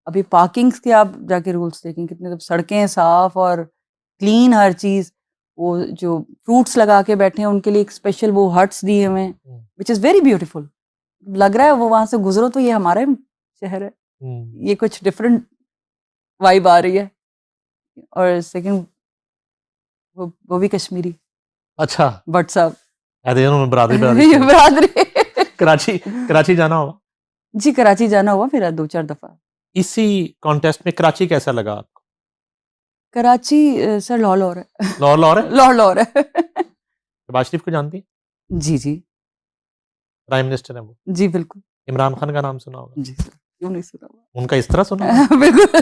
अभी पार्किंग्स के आप जाके रूल्स देखें, कितने, जब सड़कें साफ़ और क्लीन हर चीज़, वो जो फ्रूट्स लगा के बैठे हैं उनके लिए एक स्पेशल वो हट्स दिए हुए हैं, विच इज़ वेरी ब्यूटीफुल। लग रहा है वो वहाँ से गुजरो तो ये हमारा ही शहर है, ये कुछ डिफरेंट वाइब आ रही है। और सेकंड वो भी कश्मीरी अच्छा, भट्ट साहब। अरे उन्होंने बरादरी ये बरादरी। कराची जाना होगा। जी कराची जाना हुआ मेरा 2-4 दफा। इसी कॉन्टेस्ट में कराची कैसा लगा आपको? कराची सर लाहौर है। लाहौर है? लाहौर है। शहबाज शरीफ को जानती हैं? जी, जी। प्राइम मिनिस्टर है वो। जी, बिल्कुल। इमरान खान का नाम सुना होगा। जी सर, क्यों नहीं सुना हुआ? उनका इस तरह सुना होगा? बिल्कुल।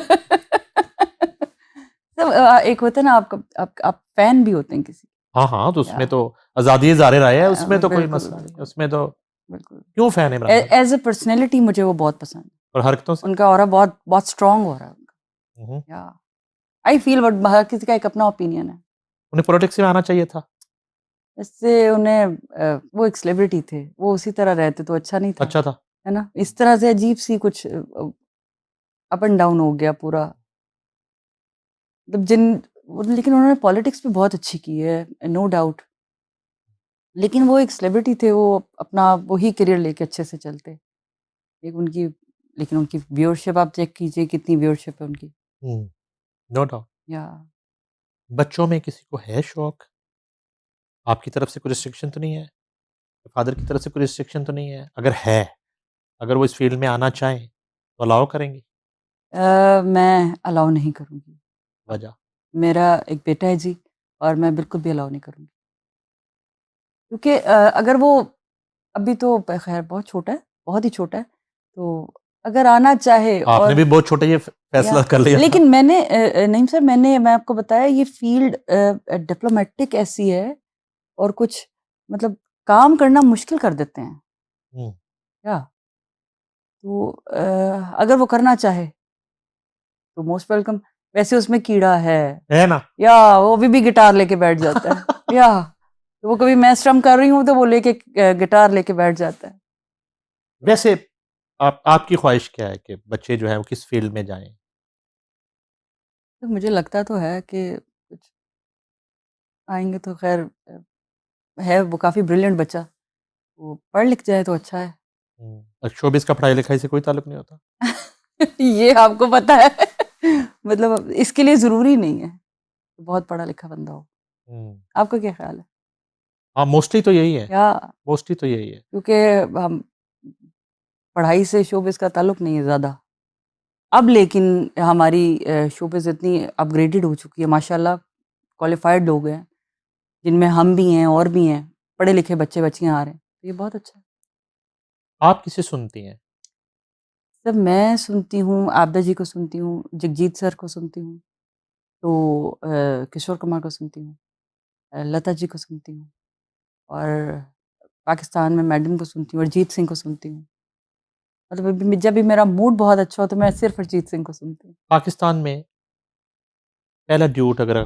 सब एक होता है ना आप फैन भी होते हैं किसी। हाँ, हाँ, तो उसमें या तो आज़ादी ज़ाहिर राय है, उसमें तो कोई बिल्कुल, मसला नहीं, बिल्कुल, उसमें तो बिल्कुल। क्यों फैन है Imran Khan? As a personality मुझे वो बहुत पसंद है। और हरकतों से? उनका ऑरा बहुत बहुत स्ट्रॉन्ग हो रहा है उनका। हुँ, या आई फील बट हर किसी का एक अपना ओपिनियन है। उन्हें पॉलिटिक्स में आना चाहिए था। इससे उन्हें वो एक सेलिब्रिटी थे, वो उसी तरह रहते तो अच्छा नहीं था, अच्छा था। है ना? इस तरह से अजीब-सी कुछ अप एंड डाउन हो गया पूरा। मतलब लेकिन उन्होंने पॉलिटिक्स भी बहुत अच्छी की है, नो डाउट। लेकिन वो एक सेलिब्रिटी थे, वो अपना वही करियर लेके अच्छे से चलते। एक उनकी लेकिन उनकी व्यूअरशिप आप चेक कीजिए कितनी व्यूअरशिप है उनकी। हुँ, नो डाउट। या बच्चों में किसी को है शौक? आपकी तरफ से कोई रिस्ट्रिक्शन तो नहीं है? फादर की तरफ से कोई रिस्ट्रिक्शन तो नहीं है? अगर है, अगर वो इस फील्ड में आना चाहें, तो अलाउ करेंगी? मैं अलाउ नहीं करूँगी। वजह? मेरा एक बेटा है जी और मैं बिल्कुल भी अलाउ नहीं करूँगी। क्योंकि अगर वो अभी तो ख़ैर बहुत छोटा है, बहुत ही छोटा है, तो अगर आना चाहे आपने और भी बहुत छोटे ये फैसला या कर लिया था। लेकिन मैंने नईम सर मैं आपको बताया ये फ़ील्ड डिप्लोमैटिक ऐसी है और कुछ मतलब काम करना मुश्किल कर देते हैं। हुँ, या तो अगर वो करना चाहे तो मोस्ट वेलकम। वैसे उसमें कीड़ा है ना? या वो अभी भी गिटार लेके बैठ जाता है। या तो वो कभी मैं स्ट्रम कर रही हूँ तो वो लेके गिटार लेके बैठ जाता है। वैसे आपकी ख्वाहिश क्या है कि बच्चे जो हैं वो किस फील्ड में जाएँ? तो मुझे लगता तो है कि कुछ आएँगे तो ख़ैर है वो काफ़ी ब्रिलियंट बच्चा, वो पढ़ लिख जाए तो अच्छा है। और शोबिज़ का पढ़ाई-लिखाई से कोई ताल्लुक नहीं होता? ये आपको पता है। मतलब इसके लिए ज़रूरी नहीं है, बहुत पढ़ा लिखा बंदा हो। हुँ। आपका क्या ख़्याल है? हाँ, मोस्टली तो यही है, या मोस्टली तो यही है। क्योंकि हम पढ़ाई से शोबिज़ का ताल्लुक नहीं है ज़्यादा। अब लेकिन हमारी शोबिज़ इतनी अपग्रेडेड हो चुकी है माशाल्लाह क्वालिफ़ाइड लोग हैं, जिनमें हम भी हैं और भी हैं, पढ़े-लिखे बच्चे-बच्चियाँ आ रहे हैं। तो ये बहुत अच्छा है। आप किसे सुनती हैं? जब मैं सुनती हूँ, आबिदा जी को सुनती हूँ, जगजीत सर को सुनती हूँ, तो किशोर कुमार को सुनती हूँ, लता जी को सुनती हूँ और पाकिस्तान में मैडम को सुनती हूँ, अरिजीत सिंह को सुनती हूँ। मतलब जब भी मेरा मूड बहुत अच्छा हो तो मैं सिर्फ़ अरिजीत सिंह को सुनती हूँ। पाकिस्तान में पहला ड्यूट अगर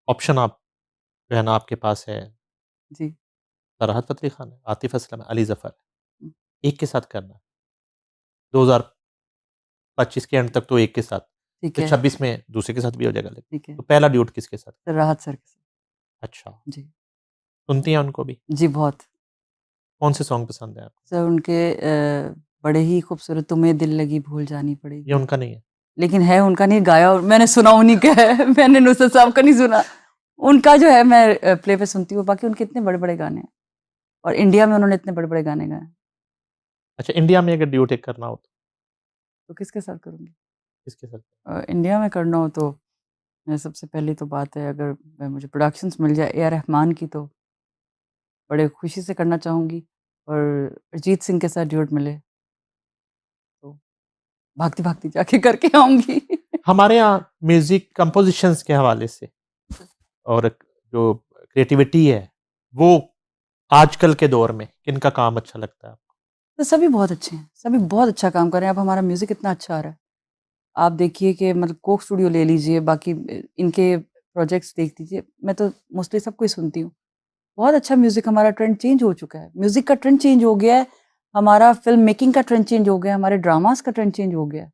ऑप्शन आप जो है ना आपके पास है, जी। राहत फ़तेह अली खान है, आतिफ़ असलम है, अली ज़फ़र हुँ, है, एक के साथ करना है। 2025 के एंड तक तो एक के साथ, ठीक फिर है, 26 में दूसरे के साथ भी हो जाएगा लेकिन। ठीक है। तो पहला ड्यूट किसके साथ? तो राहत सर के साथ। अच्छा, जी। सुनती हैं उनको भी? जी, बहुत। कौन से सॉन्ग पसंद है आपको? सर उनके बड़े ही खूबसूरत तुम्हें दिल लगी भूल जानी ये पड़ेगी। उनका नहीं है? लेकिन है उनका नहीं गाया और मैंने सुना उन्हीं का है। मैंने नुसरत साहब का नहीं सुना। उनका जो है मैं प्ले पे सुनती हूँ, बाकी उनके इतने बड़े-बड़े गाने हैं और इंडिया में उन्होंने इतने बड़े-बड़े गाने गाए हैं। अच्छा, इंडिया में अगर ड्यूट एक करना हो तो तो किसके साथ करूँगी? किसके साथ? इंडिया में करना हो तो सबसे पहली तो बात है अगर मुझे प्रोडक्शंस मिल जाए ए आर रहमान की तो बड़े खुशी से करना चाहूँगी और अरिजीत सिंह के साथ ड्यूट मिले तो भागती-भागती जाके करके आऊँगी। हमारे यहाँ म्यूज़िक कंपोज़िशंस के हवाले से और जो क्रिएटिविटी है, वो आजकल के दौर में किनका काम अच्छा लगता है आपको? तो सभी बहुत अच्छे हैं, सभी बहुत अच्छा काम कर रहे हैं। अब हमारा म्यूज़िक इतना अच्छा आ रहा है। आप देखिए कि मतलब कोक स्टूडियो ले लीजिए, बाकी इनके प्रोजेक्ट्स देख लीजिए, मैं तो मोस्टली सबको ही सुनती हूँ। बहुत अच्छा म्यूज़िक हमारा ट्रेंड चेंज हो चुका है। म्यूज़िक का ट्रेंड चेंज हो गया है, हमारा फ़िल्म मेकिंग का ट्रेंड चेंज हो गया है, हमारे ड्रामास का ट्रेंड चेंज हो गया है।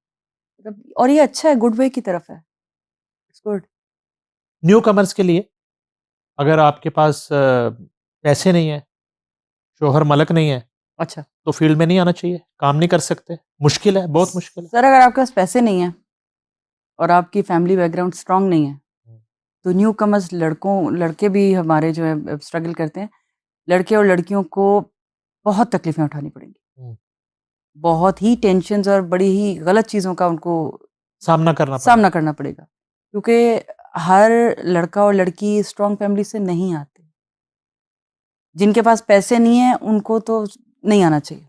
मतलब और ये अच्छा है, गुड वे की तरफ है। It's good. न्यूकमर्स के लिए अगर आपके पास पैसे नहीं है, शोहर मलक नहीं है, अच्छा तो फील्ड में नहीं आना चाहिए, काम नहीं कर सकते, मुश्किल है, बहुत मुश्किल है। सर, अगर आपके पास पैसे नहीं है और आपकी फैमिली बैकग्राउंड स्ट्रांग नहीं है, तो न्यू कमर्स लड़के भी हमारे जो है स्ट्रगल करते हैं। लड़के और लड़कियों को बहुत तकलीफें उठानी पड़ेंगी, हम्म, बहुत ही टेंशन्स और बड़ी ही गलत चीज़ों का उनको सामना करना पड़ेगा। सामना करना पड़ेगा, क्योंकि हर लड़का और लड़की स्ट्रांग फैमिली से नहीं आते। जिनके पास पैसे नहीं है उनको तो नहीं आना चाहिए,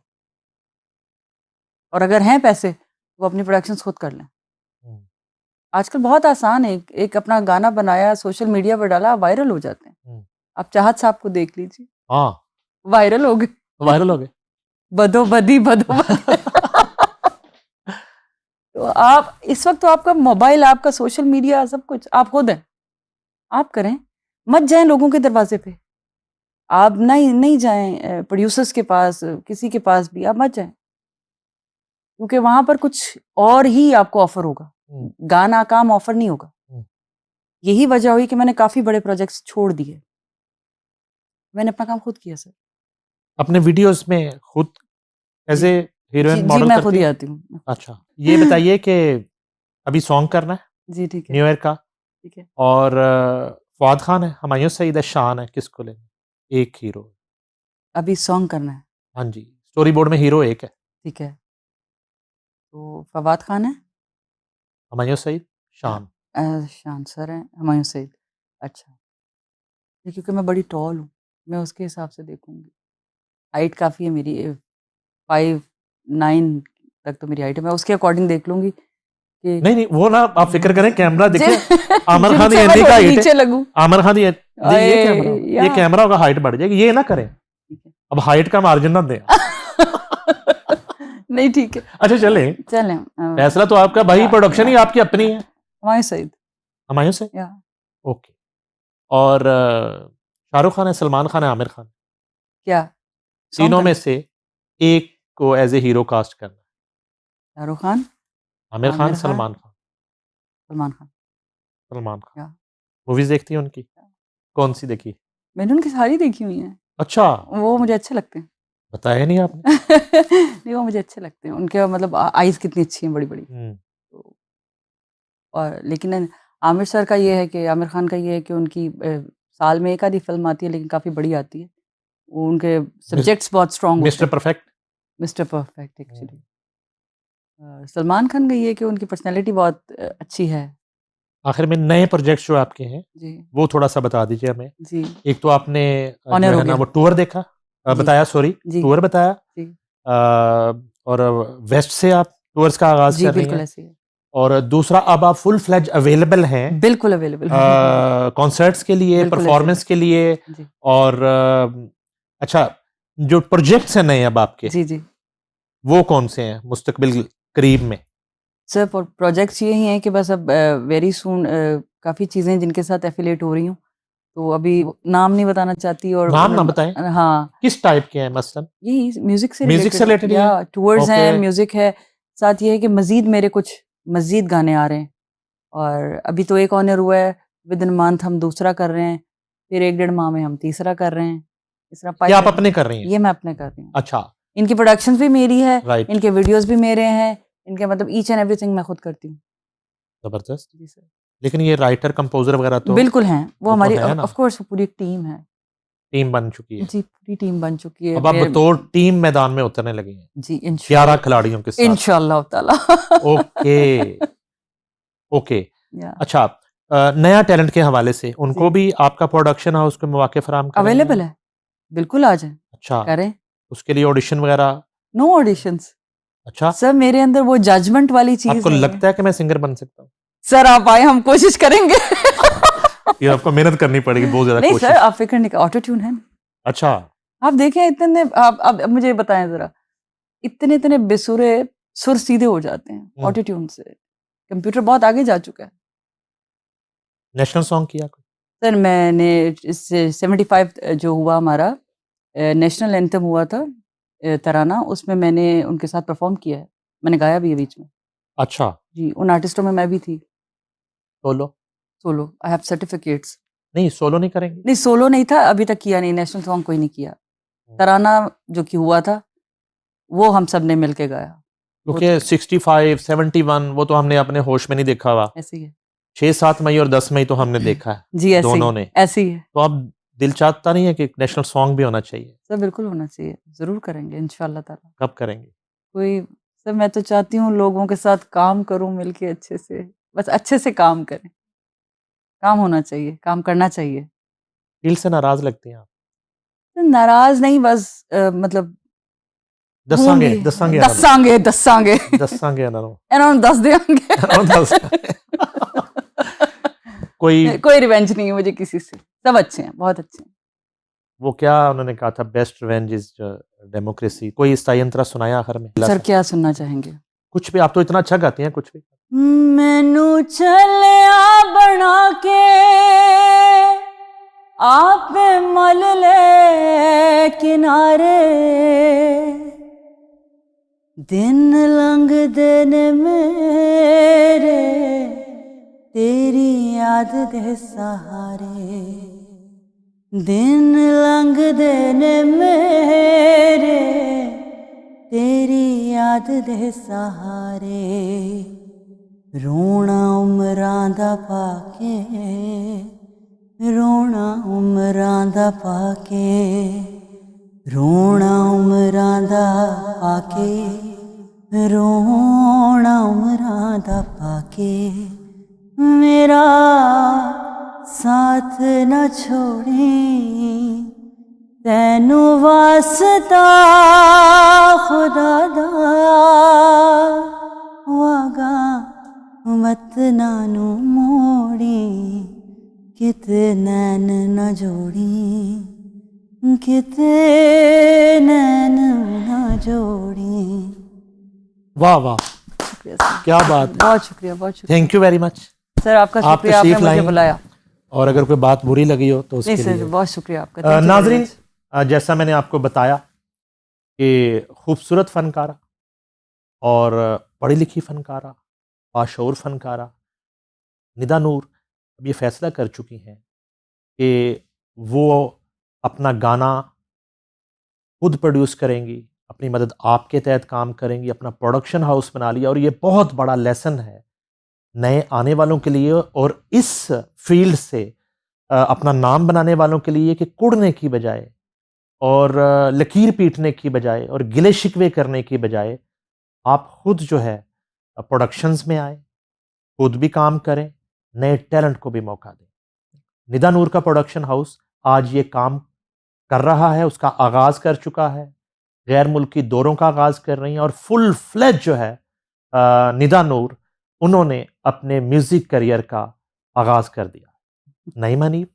और अगर हैं पैसे वो अपनी प्रोडक्शंस खुद कर लें। हम्म, आजकल बहुत आसान है, एक अपना गाना बनाया, सोशल मीडिया पर डाला, वायरल हो जाते हैं। हम्म, आप चाहत साहब को देख लीजिए, हाँ, वायरल हो गए, वायरल हो गए। बदो बदी। तो आप इस वक्त तो आपका मोबाइल, आपका सोशल मीडिया, सब कुछ आप खुद हैं, आप करें। मत जाएं लोगों के दरवाजे पे, आप नहीं जाएं प्रोड्यूसर्स के पास, किसी के पास भी आप मत जाएं, क्योंकि वहां पर कुछ और ही आपको ऑफर होगा, गाना काम ऑफर नहीं होगा। यही वजह हुई कि मैंने काफी बड़े प्रोजेक्ट्स छोड़ दिए, मैंने अपना काम खुद किया सर। अपने वीडियोस में खुद एज ए जी हीरोइन जी, मॉडल मैं करती खुद ही हैं? आती हूँ। अच्छा, ये बताइए कि अभी सॉन्ग करना है जी ठीक है, न्यू ईयर का, ठीक है। और फवाद खान है, हुमायूं सईद है, शान है, किसको लेना? एक हीरो। अभी सॉन्ग करना है, हाँ जी, स्टोरी बोर्ड में हीरो एक है, ठीक है। तो फवाद खान है, हुमायूं सईद, शान। शान सर है, हुमायूं सईद। अच्छा, ये क्योंकि मैं बड़ी टॉल हूँ, मैं उसके हिसाब से देखूंगी। हाइट काफ़ी है मेरी, 5'9" तक तो मेरी हाइट है, मैं उसके अकॉर्डिंग देख लूंगी कि नहीं नहीं, वो ना आप फिक्र करें, कैमरा दिखे। आमिर खान जिनसे मैं की थोड़ी हाइट नीचे है, लगूं। आमिर खान ये कैमरा, ये या कैमरा होगा, हाइट बढ़ जाएगी, ये ना करें। ठीक है। अब हाइट का मार्जिन ना दें। नहीं ठीक है, अच्छा चले, चलें। फैसला तो आपका भाई, प्रोडक्शन ही आपकी अपनी है। हुमायूं सईद। हुमायूं से, या ओके। और शाहरुख खान है, सलमान खान है, आमिर खान? क्या सॉन्ग तीनों में करना? से एक को एज ए हीरो कास्ट करना है। शाहरुख खान, आमिर खान, आमिर खान, सलमान खान? सलमान खान। सलमान खान। या मूवीज देखती हैं उनकी? कौन सी देखी? मैंने उनकी सारी देखी हुई हैं, अच्छा, वो मुझे अच्छे लगते हैं। बताया नहीं आपने। नहीं, वो मुझे अच्छे लगते हैं, उनके मतलब आईज कितनी अच्छी हैं, बड़ी बड़ी। तो और लेकिन आमिर सर का ये है कि आमिर खान का ये है कि उनकी साल में एक आधी फिल्म आती है, लेकिन काफ़ी बड़ी आती है। वो उनके सब्जेक्ट्स बहुत स्ट्रॉन्ग होते मिस्टर हैं। Perfect. Mister perfect actually. Salman Khan का ये है कि उनकी पर्सनैलिटी बहुत अच्छी है। आखिर में नए प्रोजेक्ट जो आपके हैं, जी वो थोड़ा सा बता दीजिए हमें। जी, एक तो आपने जो ऑनर हो है ना गया। वो टूर देखा, जी बताया, सॉरी, जी टूर बताया। जी और वेस्ट से आप टूर्स का आगाज जी, कर रही बिल्कुल हैं, ऐसे ही है, और दूसरा अब आप फुल फ्लेज अवेलेबल हैं बिल्कुल अवेलेबल है। कॉन्सर्ट्स के लिए, बिल्कुल ऐसे परफॉर्मेंस के लिए। जी और अच्छा, जो प्रोजेक्ट्स हैं नए अब आपके, जी जी वो कौन से हैं मुस्तकबिल करीब में? सर। प्रोजेक्ट्स ये ही हैं कि बस अब वेरी सून काफ़ी चीज़ें जिनके साथ एफिलेट हो रही हूँ, तो अभी नाम नहीं बताना चाहती। और नाम ना बताएं, हाँ, किस टाइप के हैं मसलन? यही म्यूजिक से म्यूजिक से रिलेटेड, रिलेटेड ही या है? टूर्स हैं, ओके। म्यूजिक है। साथ ये है कि मजीद मेरे कुछ मजीद गाने आ रहे हैं, और अभी तो एक ऑनर हुआ है, विद इन मंथ हम दूसरा कर रहे हैं, फिर 1-1.5 माह में हम तीसरा कर रहे हैं। इस तरह क्या आप पाइपलाइन अपने कर रही हैं? ये मैं अपने कर रही हूँ। अच्छा, इनकी प्रोडक्शन भी मेरी है, राइट, इनके वीडियोस भी मेरे हैं, इनके मतलब ईच एंड एवरीथिंग मैं खुद करती हूँ। जबरदस्त। जी सर, लेकिन ये राइटर कंपोजर वगैरह तो बिल्कुल हैं वो वो तो हमारी, है ना, ऑफ कोर्स वो पूरी टीम है। टीम बन चुकी है। जी, पूरी टीम बन चुकी है अब आप मेरे। बतौर टीम मैदान में उतरने लगी हैं जी 11 खिलाड़ियों के साथ। इंशाल्लाह ताला। Okay, okay. या अच्छा, नया टैलेंट के हवाले से उनको जी, भी आपका प्रोडक्शन हाउस को मौके फराम कर रहे हैं? अवेलेबल है, बिल्कुल आ जाएं, अच्छा, करें। उसके लिए ऑडिशन वगैरह? नो ऑडिशंस अच्छा, सर, मेरे अंदर वो जजमेंट वाली चीज आपको नहीं है। लगता है कि मैं सिंगर बन सकता हूँ? सर आप आए, हम कोशिश करेंगे। ये आपको मेहनत करनी पड़ेगी, बहुत ज्यादा नहीं सर, कोशिश। आप फिक्र नहीं, ऑटो ट्यून है। अच्छा, आप देखें इतने, आप अब मुझे बताएं जरा, इतने इतने बेसुरे सुर सीधे हो जाते हैं ऑटो ट्यून से। कंप्यूटर बहुत आगे जा चुका है। नेशनल सॉन्ग किया कोई? सर मैंने इससे 75 जो हुआ हमारा नेशनल एंथम हुआ था, तराना, उसमें मैंने उनके साथ परफॉर्म किया है, मैंने गाया भी है बीच में। अच्छा, जी, उन आर्टिस्टों में मैं भी थी, बोलो। सोलो। I have certificates. नहीं सोलो नहीं करेंगे? नहीं, सोलो नहीं था, अभी तक किया नहीं, नेशनल सॉन्ग कोई नहीं किया। तराना जो कि हुआ था वो हम सब ने मिलके गाया। क्योंकि 65 71 वो तो हमने अपने होश में नहीं देखा हुआ। ऐसे ही है 6 7 मई और 10 मई तो हमने देखा है जी, ऐसे दोनों ही ने। ऐसे ही है तो अब दिल चाहता नहीं है कि नेशनल सॉन्ग भी होना चाहिए? सर, बिल्कुल होना चाहिए, जरूर करेंगे इंशाल्लाह ताला। कब करेंगे? कोई सर, मैं तो चाहती हूँ लोगों के साथ काम करूं मिलके अच्छे से, बस अच्छे से काम करें, काम होना चाहिए, काम करना चाहिए। दिल से नाराज लगती हैं आप? नाराज नहीं, बस मतलब दसांगे होंगी, दसांगे दसांगे दसांगे दसांगे ਇਹਨਾਂ इन्होंने दस देंगे कोई कोई रिवेंज नहीं है मुझे किसी से, सब अच्छे हैं, बहुत अच्छे हैं। वो क्या उन्होंने कहा था, बेस्ट रिवेंज इज डेमोक्रेसी, कोई इसका यंत्र सुनाया आखिर में? सर क्या सुनना चाहेंगे? कुछ भी, आप तो इतना अच्छा गाती हैं, कुछ भी। मैनू चलिया बना के आप मल ले किनारे, दिन लंघदे ने मेरे तेरी याद दे सहारे, दिन लंघदे ने मेरे तेरी याद दे सहारे, रोना उमरां दा पाके, रोना उमरां दा पाके, रोना उमरां दा पाके, रोना उमरां दा पाके, मेरा साथ न छोड़ी, तैनू वास्ता खुदा दा, वागा वतना नू मोड़ी, किते नैन न जोड़ी, किते नैन न जोड़ी। वाह वाह, शुक्रिया सर, क्या बात है, बहुत शुक्रिया, बहुत शुक्रिया thank you very much sir, आपका आप शुक्रिया, आपने तशरीफ मुझे लाईं। बुलाया। और अगर कोई बात बुरी लगी हो तो नहीं उसके सर, लिए बहुत शुक्रिया आपका। Thank you very नाजरीन, much। जैसा मैंने आपको बताया कि खूबसूरत फनकारा और पढ़ी लिखी फनकारा, बाशऊर फनकारा निदा नूर अब ये फैसला कर चुकी हैं कि वो अपना गाना खुद प्रोड्यूस करेंगी, अपनी मदद आपके तहत काम करेंगी, अपना प्रोडक्शन हाउस बना लिया। और ये बहुत बड़ा लेसन है नए आने वालों के लिए और इस फील्ड से अपना नाम बनाने वालों के लिए कि कुड़ने की बजाय और लकीर पीटने की बजाय और गिले शिकवे करने की बजाय आप खुद जो है प्रोडक्शंस में आए, खुद भी काम करें, नए टैलेंट को भी मौका दें। निदा नूर का प्रोडक्शन हाउस आज ये काम कर रहा है, उसका आगाज कर चुका है, गैर मुल्की दौरों का आगाज कर रही हैं और फुल फ्लेज जो है निदा नूर, उन्होंने अपने म्यूजिक करियर का आगाज कर दिया। नईम हनीफ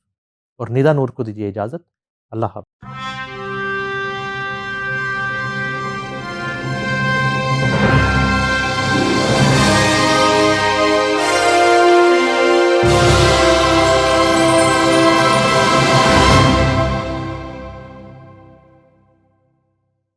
और निदा नूर को दीजिए इजाजत। अल्लाह हाफ़िज़।